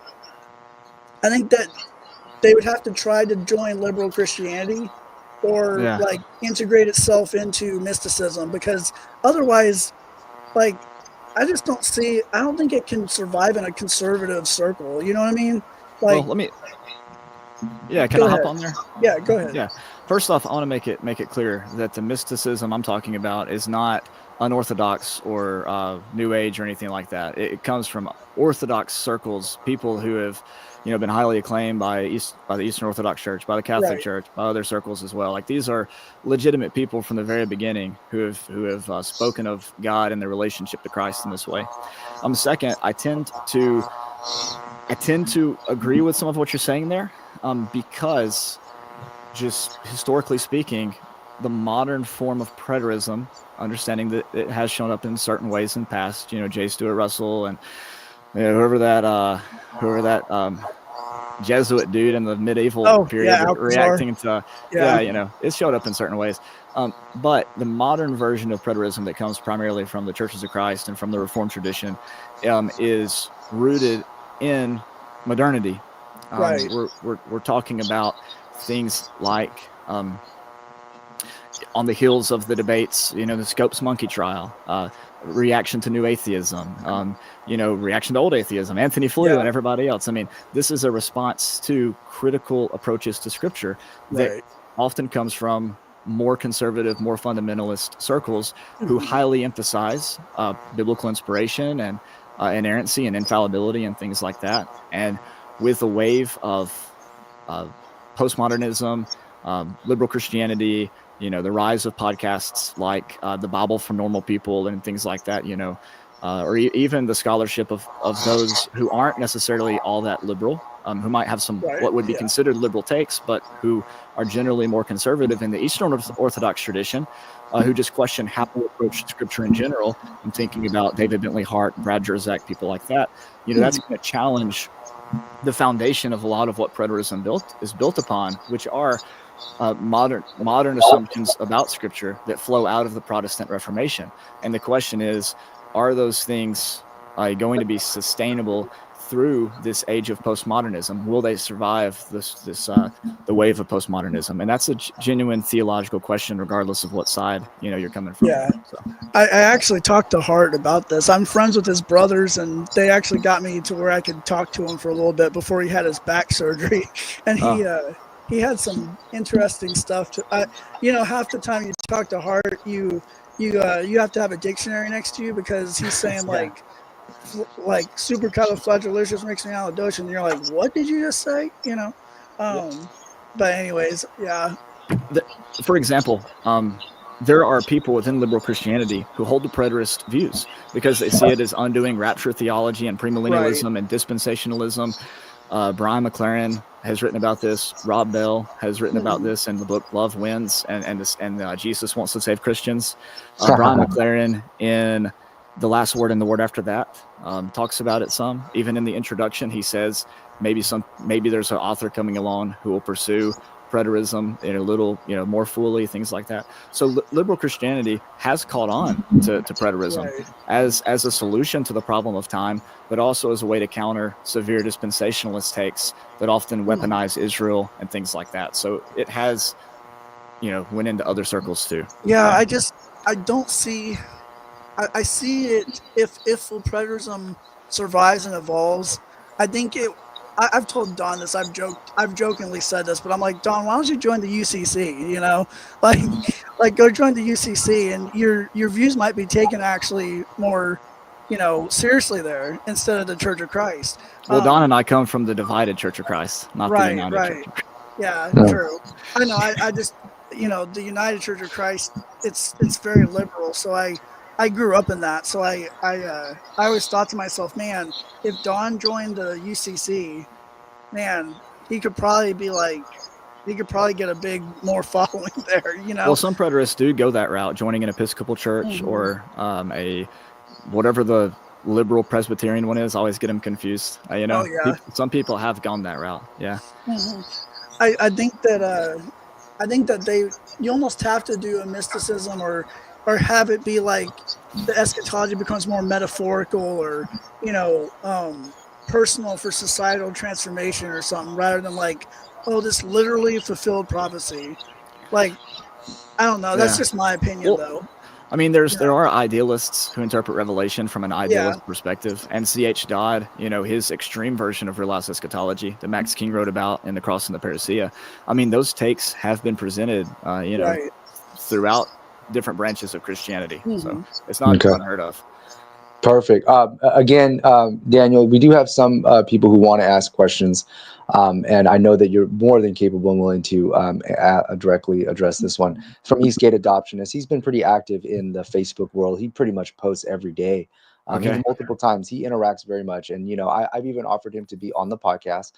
I think that they would have to try to join liberal Christianity or Yeah. like integrate itself into mysticism because otherwise, like I don't think it can survive in a conservative circle. You know what I mean? Well, Like, let me. Yeah, can go I hop ahead. on there? Yeah, go ahead. Yeah. First off, I want to make it clear that the mysticism I'm talking about is not unorthodox or new age or anything like that. It comes from orthodox circles, people who have, been highly acclaimed by the Eastern Orthodox Church, by the Catholic Right. Church, by other circles as well. Like these are legitimate people from the very beginning who have spoken of God and their relationship to Christ in this way. Second, I tend to agree with some of what you're saying there, because just historically speaking, the modern form of preterism, understanding that it has shown up in certain ways in the past, J. Stuart Russell and whoever that Jesuit dude in the medieval period reacting to, it showed up in certain ways. But the modern version of preterism that comes primarily from the Churches of Christ and from the Reformed tradition is rooted in modernity. Right. We're talking about things like on the heels of the debates, the Scopes monkey trial, reaction to new atheism, reaction to old atheism, Anthony Flew and everybody else. I mean, this is a response to critical approaches to scripture that often comes from more conservative, more fundamentalist circles who highly emphasize biblical inspiration and inerrancy and infallibility and things like that. And with a wave of postmodernism, liberal Christianity, the rise of podcasts like the Bible for Normal People and things like that, or even the scholarship of those who aren't necessarily all that liberal, who might have some what would be considered liberal takes, but who are generally more conservative in the Eastern Orthodox tradition, who just question how to approach scripture in general. I'm thinking about David Bentley Hart, Brad Jerzak, people like that. That's going to challenge the foundation of a lot of what preterism is built upon, which are modern assumptions about scripture that flow out of the Protestant Reformation. And the question is, are those things going to be sustainable through this age of postmodernism? Will they survive the wave of postmodernism? And that's a genuine theological question, regardless of what side you're coming from. Yeah. So. I actually talked to Hart about this. I'm friends with his brothers, and they actually got me to where I could talk to him for a little bit before he had his back surgery. And he had some interesting stuff to. Half the time you talk to Hart, you have to have a dictionary next to you because he's saying like supercalifragilisticexpialidocious, and you're like, what did you just say? But anyways, yeah. For example, there are people within liberal Christianity who hold the preterist views because they see it as undoing rapture theology and premillennialism and dispensationalism. Brian McLaren has written about this. Rob Bell has written about this in the book Love Wins and Jesus Wants to Save Christians. Brian McLaren in The Last Word and the Word After That talks about it some. Even in the introduction, he says maybe there's an author coming along who will pursue preterism in a little more fully, things like that. So liberal Christianity has caught on to preterism as a solution to the problem of time, but also as a way to counter severe dispensationalist takes that often weaponize Israel and things like that. So it has went into other circles too. I don't see. I see it if preterism survives and evolves. I think I've told Don this. I've jokingly said this, but I'm like, Don, why don't you join the UCC? You know, like, like go join the UCC, and your views might be taken actually more, seriously there instead of the Church of Christ. Well, Don and I come from the divided Church of Christ, not the Right, United Church right. of Christ. Yeah, Yeah. true. I know. I just, the United Church of Christ, it's very liberal. So I grew up in that. So I always thought to myself, man, if Don joined the UCC, man, he could probably get a big more following there. Well, some preterists do go that route, joining an Episcopal church Mhm. or a whatever the liberal Presbyterian one is. I always get them confused. Oh yeah. Some people have gone that route. Yeah. Mhm. I think that you almost have to do a mysticism or have it be like the eschatology becomes more metaphorical or personal for societal transformation or something rather than like, oh, this literally fulfilled prophecy. Like, I don't know. That's Yeah. just my opinion, though. I mean, there are idealists who interpret Revelation from an idealist Yeah. perspective, and C.H. Dodd, his extreme version of realized eschatology that Max King wrote about in The Cross and the Parousia. I mean, those takes have been presented, Right. throughout different branches of Christianity. So Mhm. it's not Okay. unheard of. Perfect. Again, Daniel, we do have some people who want to ask questions, and I know that you're more than capable and willing to directly address this one. From Eastgate Adoptionist, he's been pretty active in the Facebook world. He pretty much posts every day, Okay. even multiple times. He interacts very much, and I've even offered him to be on the podcast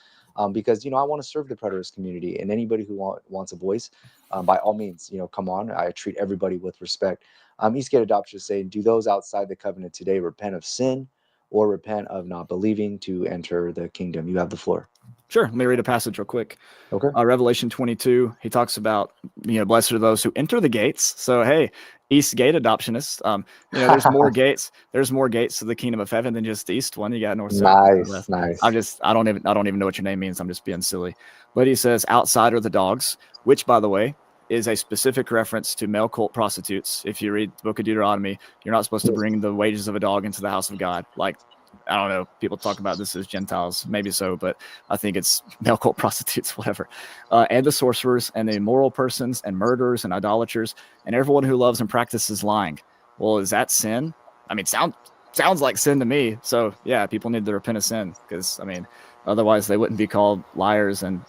because I want to serve the preterist community, and anybody who wants a voice, by all means, come on. I treat everybody with respect. Eastgate Adoption is saying, do those outside the covenant today repent of sin or repent of not believing to enter the kingdom? You have the floor. Sure. Let me read a passage real quick. Okay. Revelation 22, he talks about, blessed are those who enter the gates. So, hey, East Gate Adoptionists, there's more gates. There's more gates to the kingdom of heaven than just the east one. You got north, south, east, west. Nice. I don't even know what your name means. I'm just being silly. But he says, outside are the dogs, which, by the way, is a specific reference to male cult prostitutes. If you read the book of Deuteronomy, you're not supposed to bring the wages of a dog into the house of God. Like, I don't know, people talk about this as Gentiles, maybe so, but I think it's male cult prostitutes, whatever. And the sorcerers and the immoral persons and murderers and idolaters and everyone who loves and practices lying. Well, is that sin? I mean, sounds like sin to me. So yeah, people need to repent of sin because, I mean, otherwise they wouldn't be called liars and,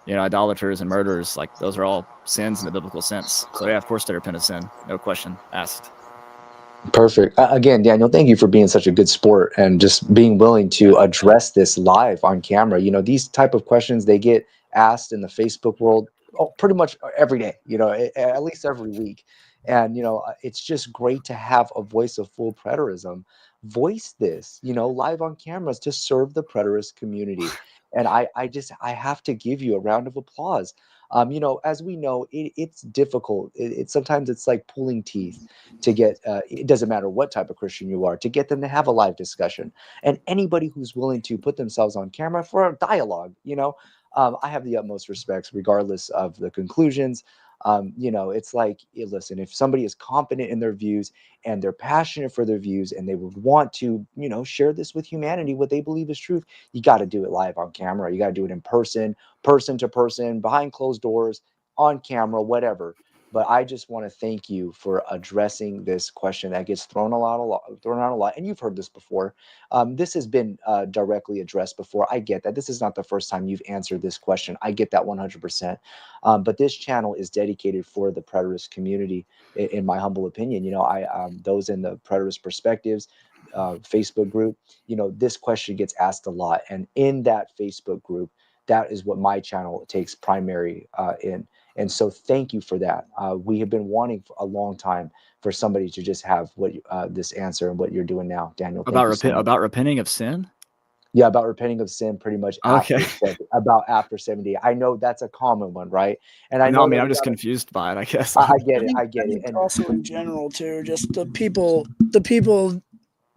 idolaters and murderers. Like, those are all sins in the biblical sense. So yeah, of course they repent of sin. No question asked. Perfect. Again, Daniel, thank you for being such a good sport and just being willing to address this live on camera. These type of questions, they get asked in the Facebook world pretty much every day, at least every week. And, it's just great to have a voice of full preterism voice this, live on cameras to serve the preterist community. And I have to give you a round of applause. As we know, it's difficult. Sometimes it's like pulling teeth to get, it doesn't matter what type of Christian you are, to get them to have a live discussion. And anybody who's willing to put themselves on camera for a dialogue, I have the utmost respects, regardless of the conclusions. It's like, listen, if somebody is confident in their views and they're passionate for their views and they would want to, share this with humanity, what they believe is truth, you got to do it live on camera. You got to do it in person to person, behind closed doors, on camera, whatever. But I just want to thank you for addressing this question that gets thrown around a lot. And you've heard this before. This has been directly addressed before. I get that. This is not the first time you've answered this question. I get that 100%. But this channel is dedicated for the preterist community, in my humble opinion. Those in the preterist perspectives Facebook group, this question gets asked a lot. And in that Facebook group, that is what my channel takes primary in. And so thank you for that. We have been wanting for a long time for somebody to just have what this answer and what you're doing now, Daniel. About repenting of sin? Yeah, about repenting of sin pretty much Okay. after 70. I know that's a common one, right? And I mean, I'm just confused by it, I guess. I get it. I think and also in general too, just the people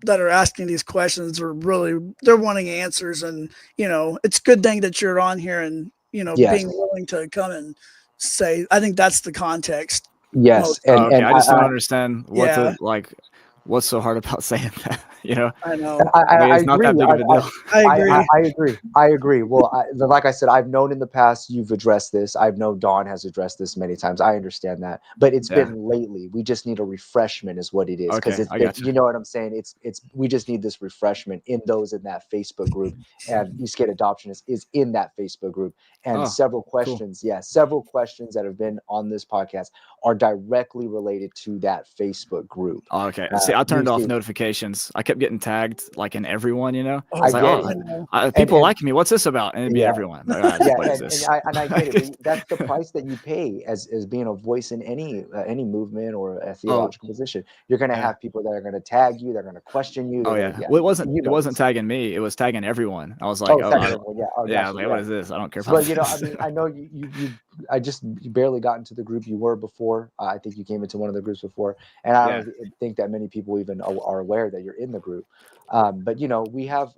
that are asking these questions they're wanting answers, and it's a good thing that you're on here and yes, being willing to come and say. I think that's the context. Yes, I just don't understand what what's so hard about saying that? You know, I know. I mean, I it's not agree. that big of a deal. I agree. I agree. I agree. Well, like I said, I've known in the past you've addressed this. I've known Dawn has addressed this many times. I understand that, but it's Yeah. been lately. We just need a refreshment, is what it is, because Okay, it's I been. got you. You know what I'm saying? It's. We just need this refreshment in those in that Facebook group, and East Gate Adoptionist is in that Facebook group, and Oh, several cool. questions. Yeah, several questions that have been on this podcast are directly related to that Facebook group. Oh, okay. See, I turned You've off seen. notifications. I kept getting tagged like in everyone, you know. I Oh, was I like, get oh, it. know. people And like me. What's this about? And it'd be yeah. everyone. Like, ah, Yeah, what is and this? I get it, but that's the price that you pay as being a voice in any movement or a Oh, theological position. You're going to yeah. have people that are going to tag you, they're going to question you, Oh they're going yeah. to, yeah, Well, you it know wasn't this. tagging me. It was tagging everyone. I was like, Oh, oh, second everyone, yeah. Oh, yeah. I was gotcha, like, yeah. what is this? I don't care about But I this. mean, I know I just barely got into the group you were before. I think you came into one of the groups before, and I Yeah. don't think that many people even are aware that you're in the group. But we have.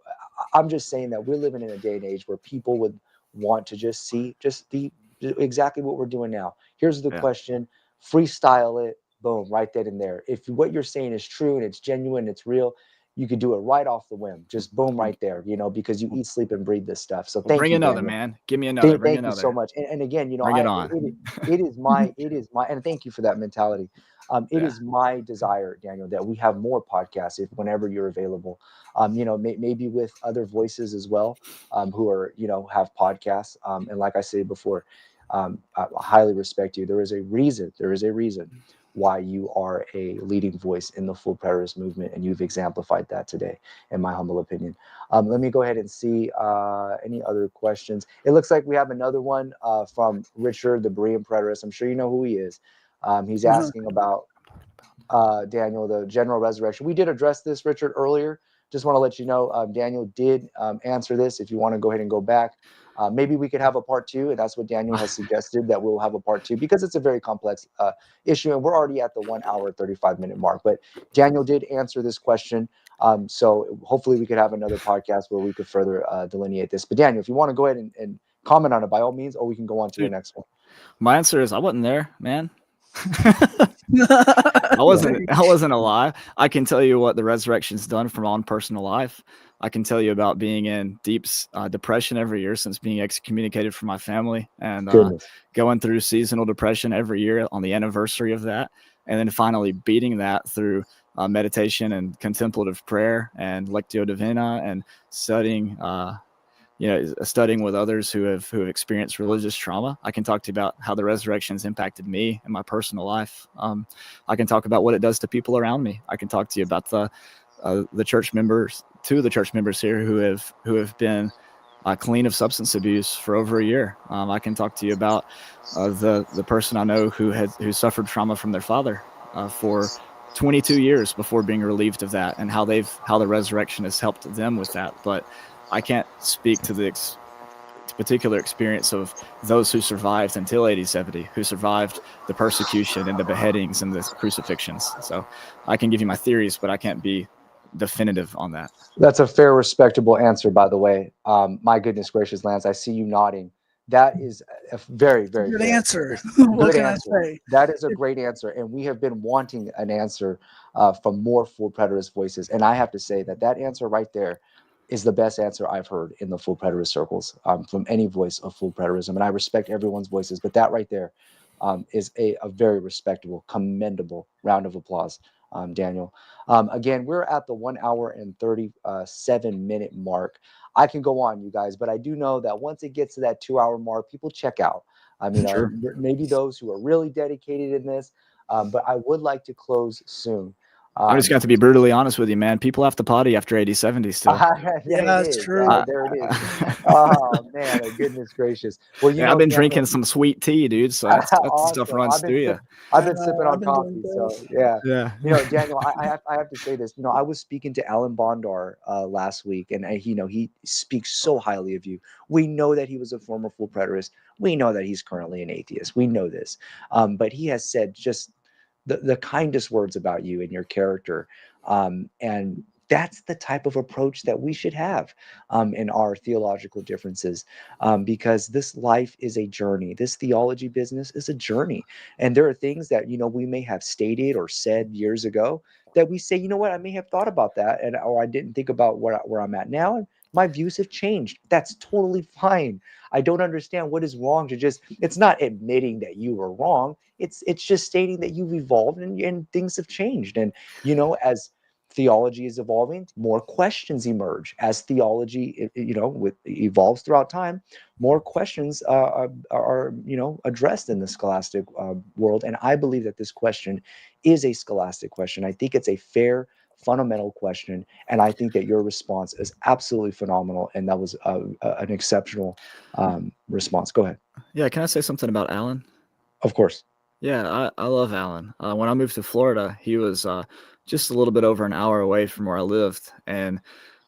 I'm just saying that we're living in a day and age where people would want to just see just the exactly what we're doing now. Here's the Yeah. question: freestyle it, boom, right then and there. If what you're saying is true and it's genuine, it's real, you could do it right off the whim, just boom, right there. Because you eat, sleep, and breathe this stuff. So Well, thank bring you, another, Daniel. man. Give me another. Bring Thank you so another. much. And again, Bring it on. it is my, and thank you for that mentality. It Yeah. is my desire, Daniel, that we have more podcasts if whenever you're available. Maybe with other voices as well, who are have podcasts. And like I said before, I highly respect you. There is a reason. There is a reason why you are a leading voice in the full preterist movement, and you've exemplified that today, in my humble opinion. Let me go ahead and see any other questions. It looks like we have another one from Richard, the Berean preterist. I'm sure you know who he is. He's asking about Daniel, the general resurrection. We did address this, Richard, earlier. Just want to let you know, Daniel did answer this. If you want to go ahead and go back, maybe we could have a part two, and that's what Daniel has suggested, that we'll have a part two, because it's a very complex issue, and we're already at the 1 hour 35-minute mark. But Daniel did answer this question, so hopefully we could have another podcast where we could further delineate this. But Daniel, if you want to go ahead and comment on it, by all means, or we can go on to the next one. My answer is I wasn't there, man. I wasn't alive. I can tell you what the resurrection's done for my own personal life. I can tell you about being in deep depression every year since being excommunicated from my family, and going through seasonal depression every year on the anniversary of that, and then finally beating that through meditation and contemplative prayer and lectio divina and studying studying with others who have experienced religious trauma. I can talk to you about how the resurrection has impacted me in my personal life. I can talk about what it does to people around me. I can talk to you about the church members here who have been clean of substance abuse for over a year. I can talk to you about the person I know who suffered trauma from their father for 22 years before being relieved of that, and how the resurrection has helped them with that. But I can't speak to the particular experience of those who survived until AD 70, who survived the persecution and the beheadings and the crucifixions. So I can give you my theories, but I can't be definitive on that. That's a fair, respectable answer, by the way. My goodness gracious, Lance, I see you nodding. That is a very, very good fair answer. What can answer. I say? That is a great answer, and we have been wanting an answer from more full preterist voices. And I have to say that answer right there is the best answer I've heard in the full preterist circles, from any voice of full preterism. And I respect everyone's voices, but that right there is a very respectable, commendable round of applause, Daniel. Again, we're at the 1 hour and 37-minute mark. I can go on, you guys, but I do know that once it gets to that 2 hour mark, people check out. I mean, Sure. maybe those who are really dedicated in this, but I would like to close soon. I'm just going to be brutally honest with you, man. People have to potty after 80/70 still. Yeah, that's true. There it is. Oh man, goodness gracious. Well, I've been drinking some sweet tea, dude. So that awesome. stuff runs through you. I've been sipping on coffee, so yeah. Yeah. Daniel, I have to say this. I was speaking to Alan Bondar last week, and he speaks so highly of you. We know that he was a former full preterist. We know that he's currently an atheist. We know this, but he has said just the kindest words about you and your character. And that's the type of approach that we should have in our theological differences, because this life is a journey. This theology business is a journey. And there are things that, we may have stated or said years ago that we say, I may have thought about that, or I didn't think about where I'm at now. And my views have changed. That's totally fine. I don't understand what is wrong to just, it's not admitting that you were wrong. It's just stating that you've evolved and things have changed. And, as theology is evolving, more questions emerge. As theology, evolves throughout time, more questions are addressed in the scholastic world. And I believe that this question is a scholastic question. I think it's a fair, fundamental question, and I think that your response is absolutely phenomenal, and that was an exceptional response. Go ahead. Yeah, can I say something about Alan? Of course. Yeah, I love Alan. When I moved to Florida, he was just a little bit over an hour away from where I lived, and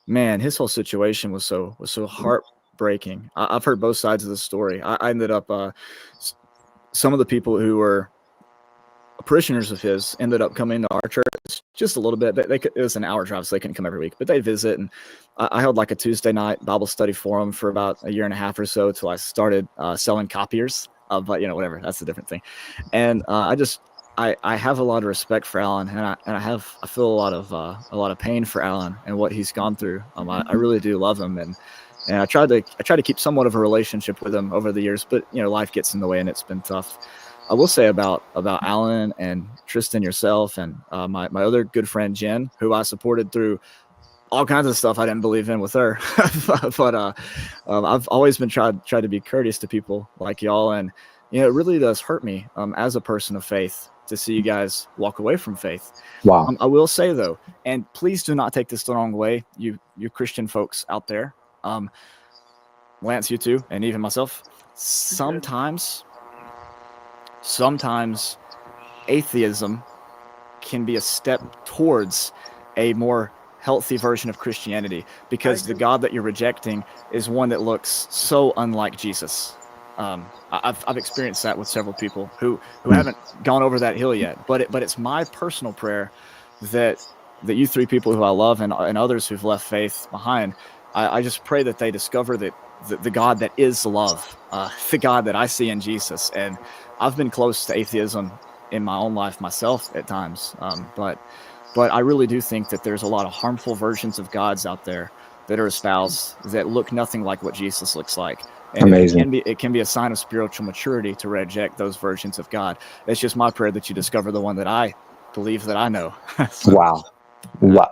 man, his whole situation was so heartbreaking. I've heard both sides of the story. I ended up some of the people who were parishioners of his ended up coming to our church just a little bit. It was an hour drive, so they couldn't come every week, but they visit. And I held like a Tuesday night Bible study for them for about a year and a half or so till I started selling copiers. But whatever, that's a different thing. And I have a lot of respect for Alan, and I feel a lot of pain for Alan and what he's gone through. I really do love him, and I try to keep somewhat of a relationship with him over the years, but life gets in the way, and it's been tough. I will say about Alan and Tristan, yourself, and my other good friend Jen, who I supported through all kinds of stuff I didn't believe in with her. But I've always been tried to be courteous to people like y'all, and it really does hurt me as a person of faith to see you guys walk away from faith. Wow. I will say though, and please do not take this the wrong way, you Christian folks out there, Lance, you too, and even myself. Sometimes atheism can be a step towards a more healthy version of Christianity, because the God that you're rejecting is one that looks so unlike Jesus. I've experienced that with several people who haven't gone over that hill yet, but it's my personal prayer that you three people who I love and others who've left faith behind, I just pray that they discover that the God that is love, the God that I see in Jesus. And I've been close to atheism in my own life myself at times, but I really do think that there's a lot of harmful versions of gods out there that are espoused that look nothing like what Jesus looks like. And Amazing. it can be a sign of spiritual maturity to reject those versions of God. It's just my prayer that you discover the one that I believe that I know. So, Wow.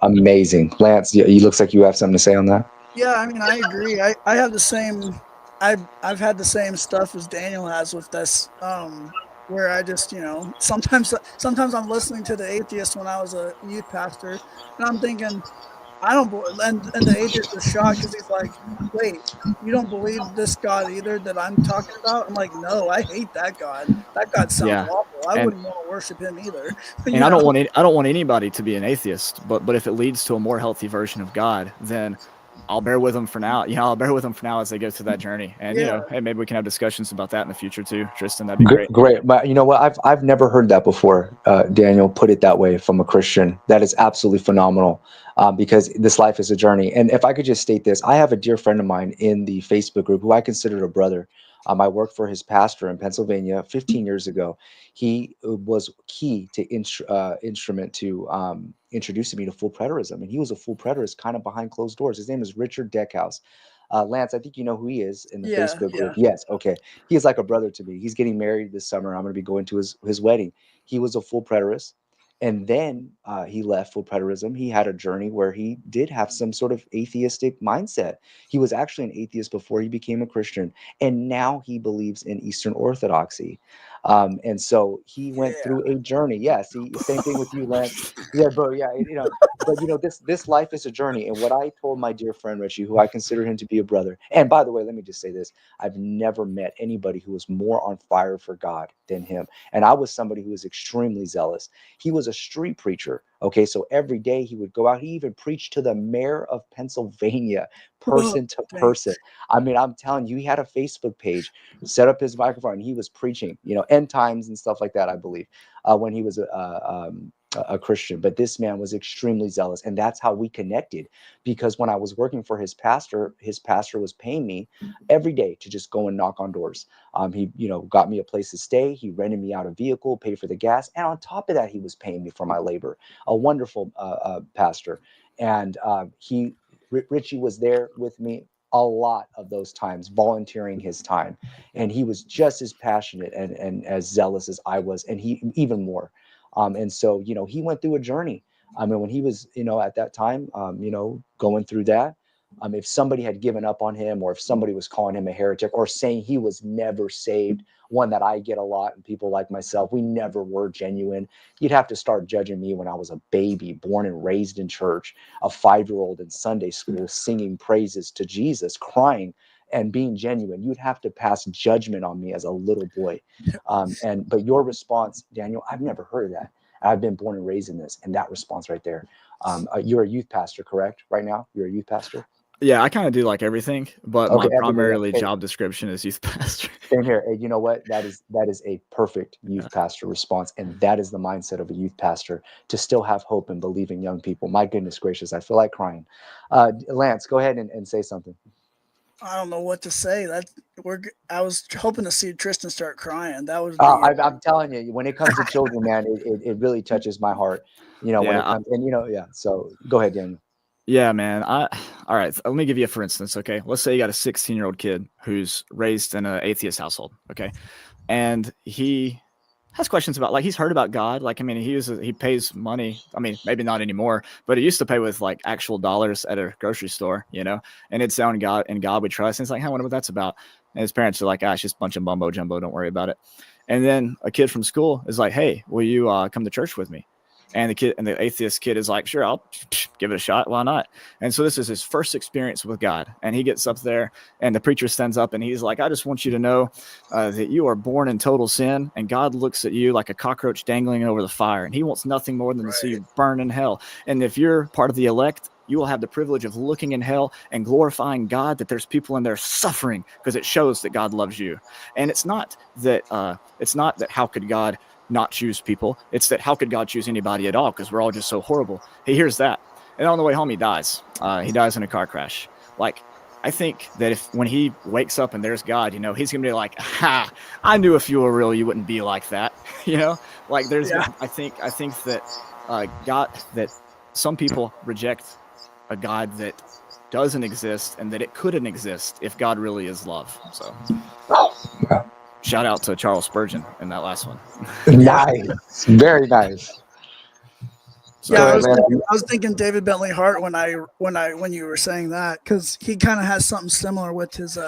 Amazing. Lance, you looks like you have something to say on that. Yeah, I mean, I agree. I have the same. I've had the same stuff as Daniel has with this. Where I just, sometimes I'm listening to the atheist when I was a youth pastor, and I'm thinking, I don't believe, and the atheist is shocked because he's like, wait, you don't believe this God either that I'm talking about? I'm like, no, I hate that God. That God sounds awful. I wouldn't want to worship him either. And I don't want anybody to be an atheist, but if it leads to a more healthy version of God, then I'll bear with them for now. I'll bear with them for now as they go through that journey. And hey, maybe we can have discussions about that in the future too, Tristan. That'd be great. Great, but you know what? I've never heard that before. Daniel, put it that way from a Christian. That is absolutely phenomenal, because this life is a journey. And if I could just state this, I have a dear friend of mine in the Facebook group who I consider a brother. I worked for his pastor in Pennsylvania 15 years ago. He was key to instrument to introducing me to full preterism, and he was a full preterist kind of behind closed doors. His name is Richard Deckhouse. Lance, I think you know who he is in the Facebook group. Yes, okay. He is like a brother to me. He's getting married this summer. I'm going to be going to his wedding. He was a full preterist, and then he left full preterism. He had a journey where he did have some sort of atheistic mindset. He was actually an atheist before he became a Christian, and now he believes in Eastern Orthodoxy. And so he went through a journey. Yeah, see, same thing with you, Lance. Yeah, bro. Yeah, but this life is a journey. And what I told my dear friend Richie, who I consider him to be a brother, and by the way, let me just say this: I've never met anybody who was more on fire for God than him. And I was somebody who was extremely zealous. He was a street preacher. Okay, so every day he would go out. He even preached to the mayor of Pennsylvania, person to person. I mean, I'm telling you, he had a Facebook page, set up his microphone, and he was preaching, end times and stuff like that, I believe, when he was a Christian, but this man was extremely zealous, and that's how we connected. Because when I was working for his pastor was paying me every day to just go and knock on doors. He, got me a place to stay. He rented me out a vehicle, paid for the gas, and on top of that, he was paying me for my labor. A wonderful pastor, and Richie was there with me a lot of those times, volunteering his time, and he was just as passionate and as zealous as I was, and he even more. And so, he went through a journey. I mean, when he was, at that time, going through that, if somebody had given up on him, or if somebody was calling him a heretic or saying he was never saved, one that I get a lot, and people like myself, we never were genuine. You'd have to start judging me when I was a baby, born and raised in church, a 5-year-old in Sunday school, singing praises to Jesus, crying and being genuine. You'd have to pass judgment on me as a little boy. But your response, Daniel, I've never heard of that. I've been born and raised in this, and that response right there. You're a youth pastor, correct? Right now, you're a youth pastor. Yeah, I kind of do like everything, but Okay, my primarily job description is youth pastor. Same here. And you know what? That is a perfect youth pastor response, and that is the mindset of a youth pastor, to still have hope and believe in young people. My goodness gracious, I feel like crying. Lance, go ahead and say something. I don't know what to say. I was hoping to see Tristan start crying. That was. I'm telling you, when it comes to children, man, it really touches my heart. When it comes, and So go ahead, Daniel. Yeah, man. All right. Let me give you a for instance. Okay, let's say you got a 16-year-old kid who's raised in an atheist household. Okay, and he has questions about, like, he's heard about God. Like, I mean, he pays money. I mean, maybe not anymore, but he used to pay with like actual dollars at a grocery store, and it's on God, and God we trust. And it's like, I wonder what that's about. And his parents are like, it's just a bunch of mumbo jumbo. Don't worry about it. And then a kid from school is like, hey, will you come to church with me? And the atheist kid is like, sure, I'll give it a shot. Why not? And so this is his first experience with God. And he gets up there, and the preacher stands up, and he's like, I just want you to know that you are born in total sin, and God looks at you like a cockroach dangling over the fire, and he wants nothing more than to see you burn in hell. And if you're part of the elect, you will have the privilege of looking in hell and glorifying God that there's people in there suffering, because it shows that God loves you. And it's not that how could God not choose people. It's that how could God choose anybody at all, because we're all just so horrible. He hears that, and on the way home he dies. He dies in a car crash. Like, I think that when he wakes up and there's God, he's gonna be like, I knew if you were real you wouldn't be like that. Like there's I think that God, that some people reject a God that doesn't exist, and that it couldn't exist if God really is love. So shout out to Charles Spurgeon in that last one. Nice. Very nice. So I was thinking David Bentley Hart when you were saying that, because he kind of has something similar with his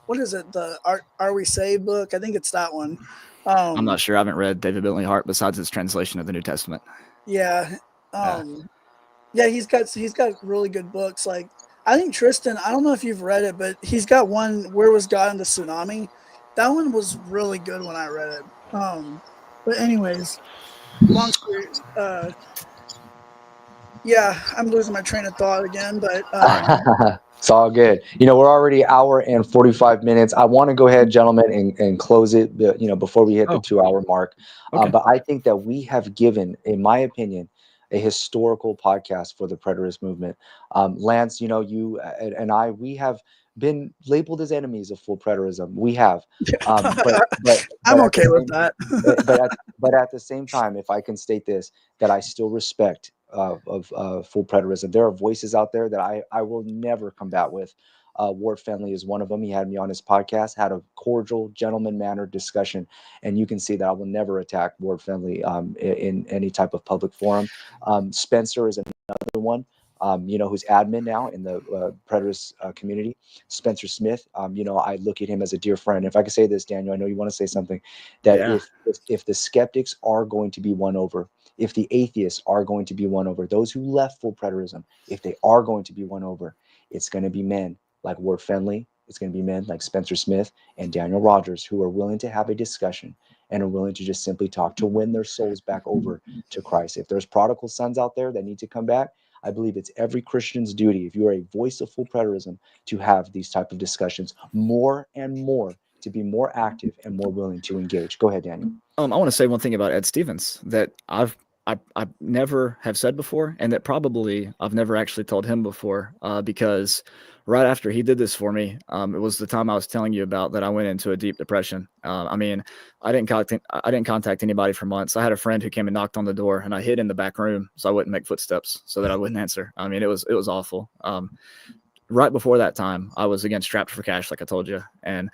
what is it, the Are We Saved book? I think it's that one. I'm not sure. I haven't read David Bentley Hart besides his translation of the New Testament. Yeah. He's got really good books. Like, I think Tristan, I don't know if you've read it, but he's got one, Where Was God in the Tsunami? That one was really good when I read it. But anyways, long story. I'm losing my train of thought again, but it's all good. We're already an hour and 45 minutes. I want to go ahead, gentlemen, and close it, before we hit the 2-hour mark. Okay. But I think that we have given, in my opinion, a historical podcast for the preterist movement. Lance, you and I, we have been labeled as enemies of full preterism. We have, but I'm okay with that. but at the same time, if I can state this, that I still respect of full preterism. There are voices out there that I will never combat with. Ward Fenley is one of them. He had me on his podcast, had a cordial, gentleman-mannered discussion, and you can see that I will never attack Ward Fenley in any type of public forum. Spencer is another one, who's admin now in the preterist community. Spencer Smith, I look at him as a dear friend. If I could say this, Daniel, I know you want to say something, that if the skeptics are going to be won over, if the atheists are going to be won over, those who left full preterism, if they are going to be won over, it's going to be men like Ward Fenley. It's going to be men like Spencer Smith and Daniel Rogers, who are willing to have a discussion and are willing to just simply talk to win their souls back over to Christ. If there's prodigal sons out there that need to come back, I believe it's every Christian's duty, if you are a voice of full preterism, to have these type of discussions more and more, to be more active and more willing to engage. Go ahead, Daniel. I want to say one thing about Ed Stevens that I've I never have said before, and that probably I've never actually told him before, because right after he did this for me, it was the time I was telling you about that I went into a deep depression. I mean, I didn't contact anybody for months. I had a friend who came and knocked on the door, and I hid in the back room so I wouldn't make footsteps, so that I wouldn't answer. I mean, it was awful. Right before that time, I was again strapped for cash, like I told you, and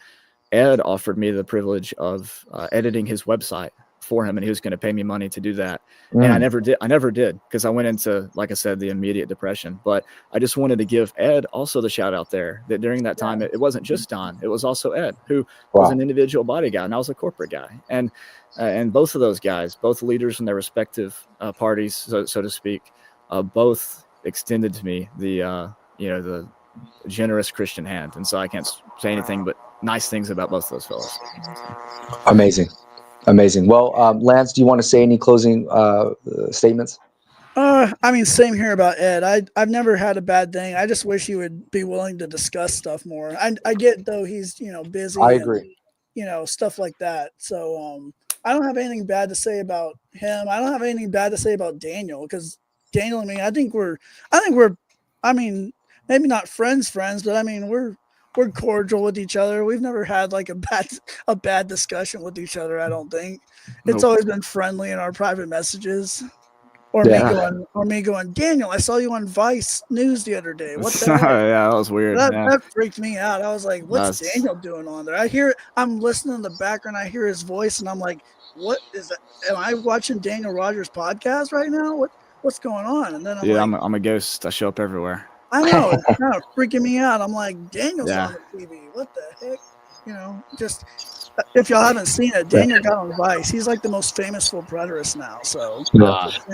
Ed offered me the privilege of editing his website for him, and he was going to pay me money to do that. And I never did because I went into, like I said, the immediate depression. But I just wanted to give Ed also the shout out there that during that time, it wasn't just Don, it was also Ed, who was an individual body guy, and I was a corporate guy. And both of those guys, both leaders in their respective parties, so to speak, both extended to me the generous Christian hand. And so I can't say anything but nice things about both those fellows. Amazing. Well, Lance, do you want to say any closing statements? I mean, same here about Ed. I've never had a bad thing. I just wish he would be willing to discuss stuff more. I get though he's busy. I agree. And, stuff like that. So I don't have anything bad to say about him. I don't have anything bad to say about Daniel, because Daniel and me, I think we're I mean, maybe not friends, but I mean we're cordial with each other. We've never had like a bad discussion with each other. I don't think. It's always been friendly in our private messages. Or me going, Daniel, I saw you on Vice News the other day. What the heck? Yeah, that was weird. That freaked me out. I was like, what's Daniel doing on there? I'm listening in the background, I hear his voice, and I'm like, what is that? Am I watching Daniel Rogers' podcast right now? What's going on? And then I'm a ghost. I show up everywhere. I know, it's kind of freaking me out. I'm like, Daniel's on the TV. What the heck? Just if y'all haven't seen it, Daniel got on Vice. He's like the most famous full preterist now. So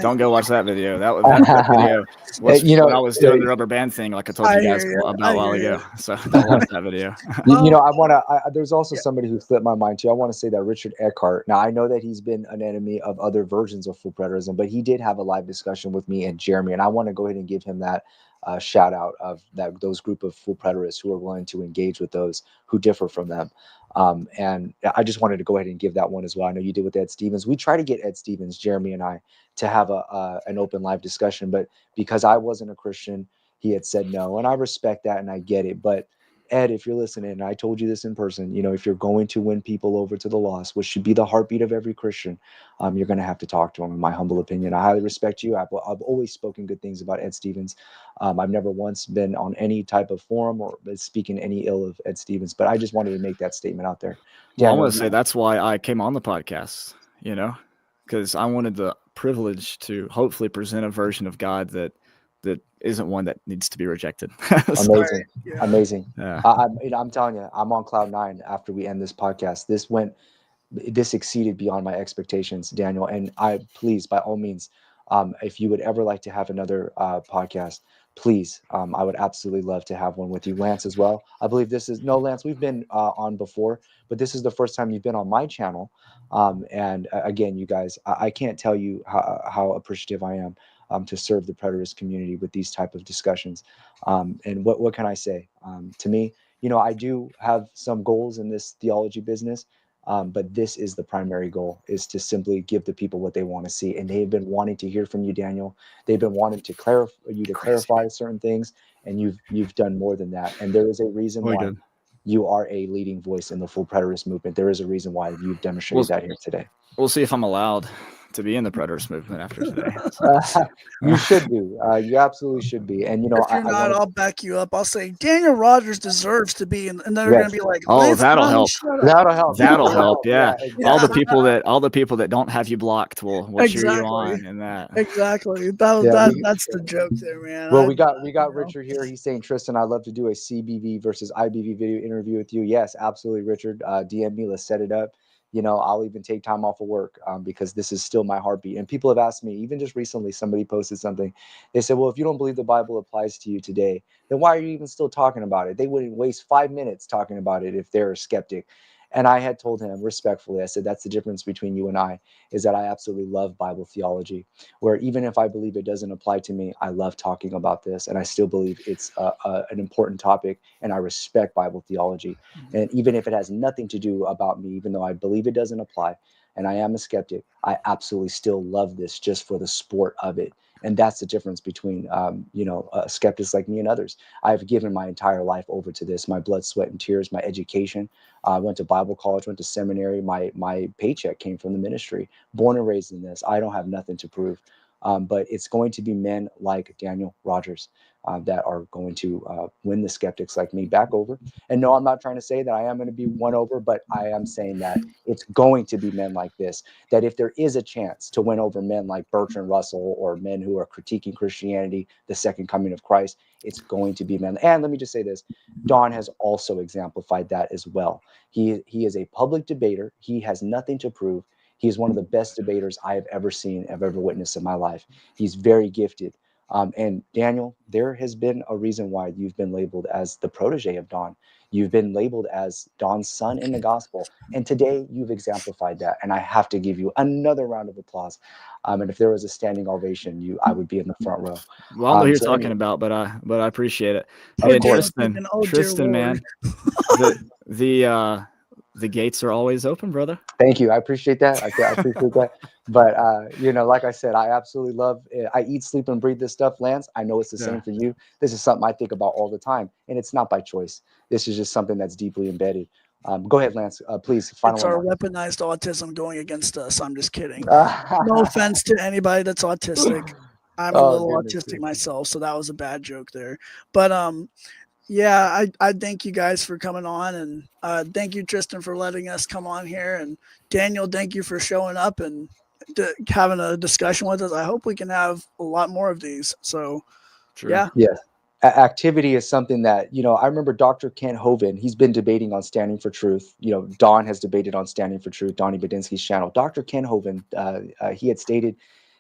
don't go watch that video. That video was when I was doing the rubber band thing, like I told you guys about a while ago. So don't watch that video. I want to. There's also somebody who flipped my mind too. I want to say that Richard Eckhart. Now I know that he's been an enemy of other versions of full preterism, but he did have a live discussion with me and Jeremy, and I want to go ahead and give him that shout out of those group of full preterists who are willing to engage with those who differ from them. And I just wanted to go ahead and give that one as well. I know you did with Ed Stevens. We try to get Ed Stevens, Jeremy and I, to have an open live discussion, but because I wasn't a Christian, he had said no, and I respect that and I get it. But Ed, if you're listening, and I told you this in person, if you're going to win people over to the lost, which should be the heartbeat of every Christian, you're going to have to talk to him, in my humble opinion. I highly respect you. I've always spoken good things about Ed Stevens. I've never once been on any type of forum or speaking any ill of Ed Stevens, but I just wanted to make that statement out there. I want to say that's why I came on the podcast, because I wanted the privilege to hopefully present a version of God that isn't one that needs to be rejected. Amazing. Yeah. I'm telling you, I'm on cloud 9 after we end this podcast. This exceeded beyond my expectations, Daniel. And please, by all means, if you would ever like to have another podcast, please, I would absolutely love to have one with you, Lance, as well. I believe Lance, we've been on before, but this is the first time you've been on my channel. And again, you guys, I can't tell you how appreciative I am to serve the preterist community with these type of discussions. And what can I say? To me, I do have some goals in this theology business, but this is the primary goal, is to simply give the people what they want to see. And they've been wanting to hear from you, Daniel. They've been wanting to clarify certain things, and you've done more than that. And there is a reason why you are a leading voice in the full preterist movement. There is a reason why you've demonstrated that here today. We'll see if I'm allowed to be in the preterist movement after today. You should be. You absolutely should be. And if you're not, I'll back you up. I'll say Daniel Rogers deserves to be, and they're going to be like, "Oh, that'll help. That'll help. That'll help." Yeah. Exactly. All the people that don't have you blocked will cheer you on in that. Exactly. That's the joke there, man. Well, we got Richard here. He's saying, Tristan, I'd love to do a CBV versus IBV video interview with you. Yes, absolutely, Richard. DM me. Let's set it up. I'll even take time off of work because this is still my heartbeat. And people have asked me, even just recently, somebody posted something. They said, well, if you don't believe the Bible applies to you today, then why are you even still talking about it? They wouldn't waste 5 minutes talking about it if they're a skeptic. And I had told him respectfully, I said, that's the difference between you and I, is that I absolutely love Bible theology, where even if I believe it doesn't apply to me, I love talking about this. And I still believe it's an important topic, and I respect Bible theology. And even if it has nothing to do about me, even though I believe it doesn't apply, and I am a skeptic, I absolutely still love this just for the sport of it. And that's the difference between, skeptics like me and others. I've given my entire life over to this, my blood, sweat, and tears, my education. I went to Bible college, went to seminary. My paycheck came from the ministry. Born and raised in this. I don't have nothing to prove. But it's going to be men like Daniel Rogers that are going to win the skeptics like me back over. And no, I'm not trying to say that I am going to be won over, but I am saying that it's going to be men like this, that if there is a chance to win over men like Bertrand Russell or men who are critiquing Christianity, the second coming of Christ, it's going to be men. And let me just say this, Don has also exemplified that as well. He is a public debater. He has nothing to prove. He is one of the best debaters I have ever seen, I've ever witnessed in my life. He's very gifted. And Daniel, there has been a reason why you've been labeled as the protege of Don. You've been labeled as Don's son in the gospel. And today you've exemplified that. And I have to give you another round of applause. And if there was a standing ovation, I would be in the front row. Well, I don't know who you're so talking anyway, about, but I appreciate it. Oh, Hey, and dear, Tristan, thinking, oh, dear Tristan, Lord. man, the gates are always open, brother. thank you. I appreciate that. I appreciate that. But, like I said, I absolutely love it. I eat, sleep, and breathe this stuff, Lance. I know it's the same for you. This is something I think about all the time. And it's not by choice. This is just something that's deeply embedded. Go ahead, Lance. Please, final It's our remark. weaponized autism going against us. I'm just kidding. No offense to anybody that's autistic. I'm a little autistic myself, so that was a bad joke there. But yeah, I thank you guys for coming on, and thank you, Tristan, for letting us come on here, and Daniel, thank you for showing up and having a discussion with us. I hope we can have a lot more of these. So, yeah. Yes. Activity is something that, I remember Dr. Kent Hovind, he's been debating on Standing for Truth. Don has debated on Standing for Truth, Donnie Badinsky's channel. Dr. Kent Hovind, he had stated,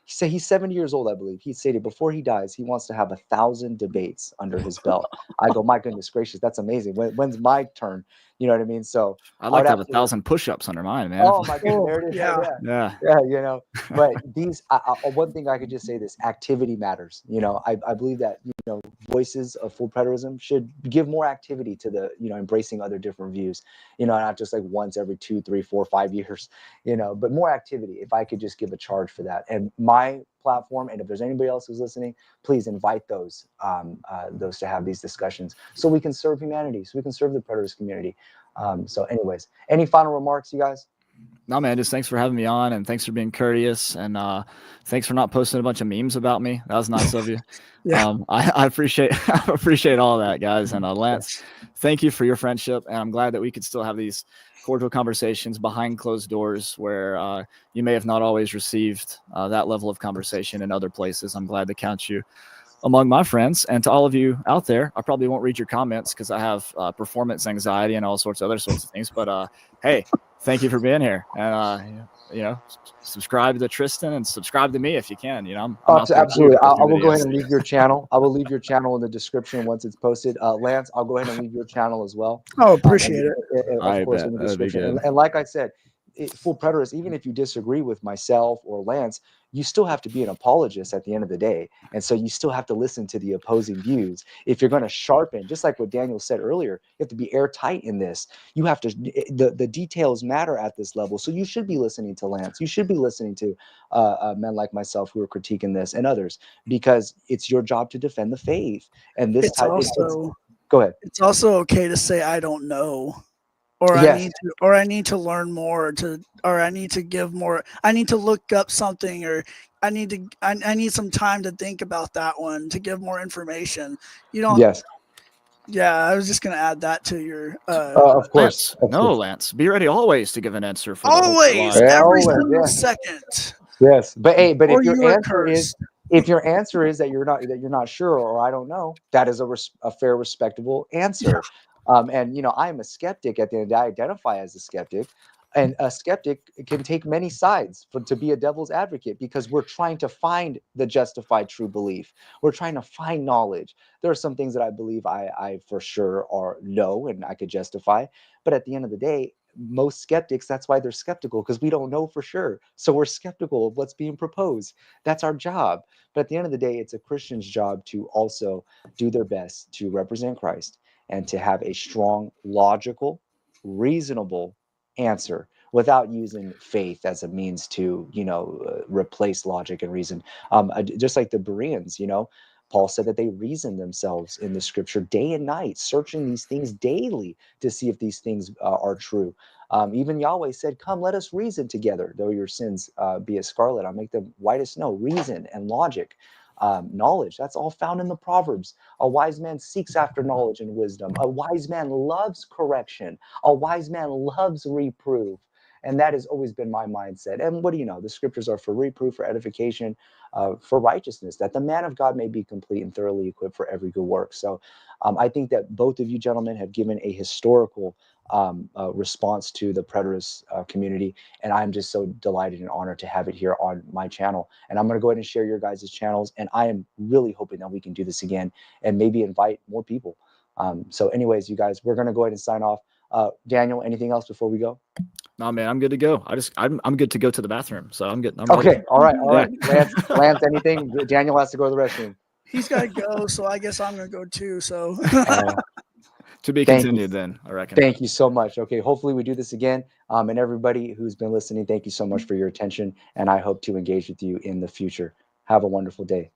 he said he's 70 years old, I believe. He stated before he dies, he wants to have 1,000 debates under his belt. I go, my goodness gracious, that's amazing. When's my turn? You know what I mean? So I'd like to have 1,000 push-ups under mine, man. Oh my goodness, there it is. Yeah. But these, one thing I could just say, this activity matters. I believe that voices of full preterism should give more activity to the embracing other different views. Not just like once every 2, 3, 4, 5 years. But more activity. If I could just give a charge for that, and my platform, and if there's anybody else who's listening, please invite those to have these discussions, so we can serve humanity, so we can serve the preterist community. So anyways, any final remarks, you guys? No, man, just thanks for having me on, and thanks for being courteous, and thanks for not posting a bunch of memes about me. That was nice of you. I appreciate all that, guys. And Lance, thank you for your friendship, and I'm glad that we could still have these cordial conversations behind closed doors where you may have not always received that level of conversation in other places. I'm glad to count you among my friends. And to all of you out there, I probably won't read your comments because I have performance anxiety and all sorts of things. But hey, thank you for being here. And subscribe to Tristan and subscribe to me if you can. I'm out there absolutely. too, I will go ahead and leave your channel. I will leave your channel in the description once it's posted. Lance, I'll go ahead and leave your channel as well. Oh, appreciate it. Of course, in the description. And like I said, full preterist, even if you disagree with myself or Lance, you still have to be an apologist at the end of the day. And so you still have to listen to the opposing views. If you're going to sharpen, just like what Daniel said earlier, you have to be airtight in this. You have to, the details matter at this level. So you should be listening to Lance. You should be listening to men like myself who are critiquing this and others, because it's your job to defend the faith. And this go ahead. It's also okay to say, I don't know. Or I need to learn more, or I need to give more. I need to look up something, or I need some time to think about that one to give more information. Yes. Yeah, I was just going to add that to your. Of course. Lance, be ready always to give an answer for every single second. Yes, but if your answer is that you're not sure, or I don't know, that is a fair, respectable answer. And I'm a skeptic. At the end of the day, I identify as a skeptic, and a skeptic can take many sides to be a devil's advocate, because we're trying to find the justified true belief. We're trying to find knowledge. There are some things that I believe I for sure know and I could justify, but at the end of the day, most skeptics, that's why they're skeptical, because we don't know for sure. So we're skeptical of what's being proposed. That's our job. But at the end of the day, it's a Christian's job to also do their best to represent Christ and to have a strong, logical, reasonable answer without using faith as a means to, replace logic and reason. Just like the Bereans, Paul said that they reason themselves in the scripture day and night, searching these things daily to see if these things are true. Even Yahweh said, "Come, let us reason together. Though your sins be as scarlet, I'll make them white as snow." Reason and logic, knowledge, that's all found in the Proverbs. A wise man seeks after knowledge and wisdom. A wise man loves correction. A wise man loves reproof. And that has always been my mindset. And what do you know? The scriptures are for reproof, for edification, for righteousness, that the man of God may be complete and thoroughly equipped for every good work. So I think that both of you gentlemen have given a historical response to the preterist community. And I'm just so delighted and honored to have it here on my channel. And I'm going to go ahead and share your guys' channels. And I am really hoping that we can do this again and maybe invite more people. So anyways, you guys, we're going to go ahead and sign off. Daniel, anything else before we go? No, man, I'm good to go. I'm good to go to the bathroom. So I'm good. Okay. Ready. All right. Lance, anything? Daniel has to go to the restroom. He's got to go. So I guess I'm going to go too. So to be continued then, I reckon. Thank you so much. Okay. Hopefully we do this again. And everybody who's been listening, thank you so much for your attention. And I hope to engage with you in the future. Have a wonderful day.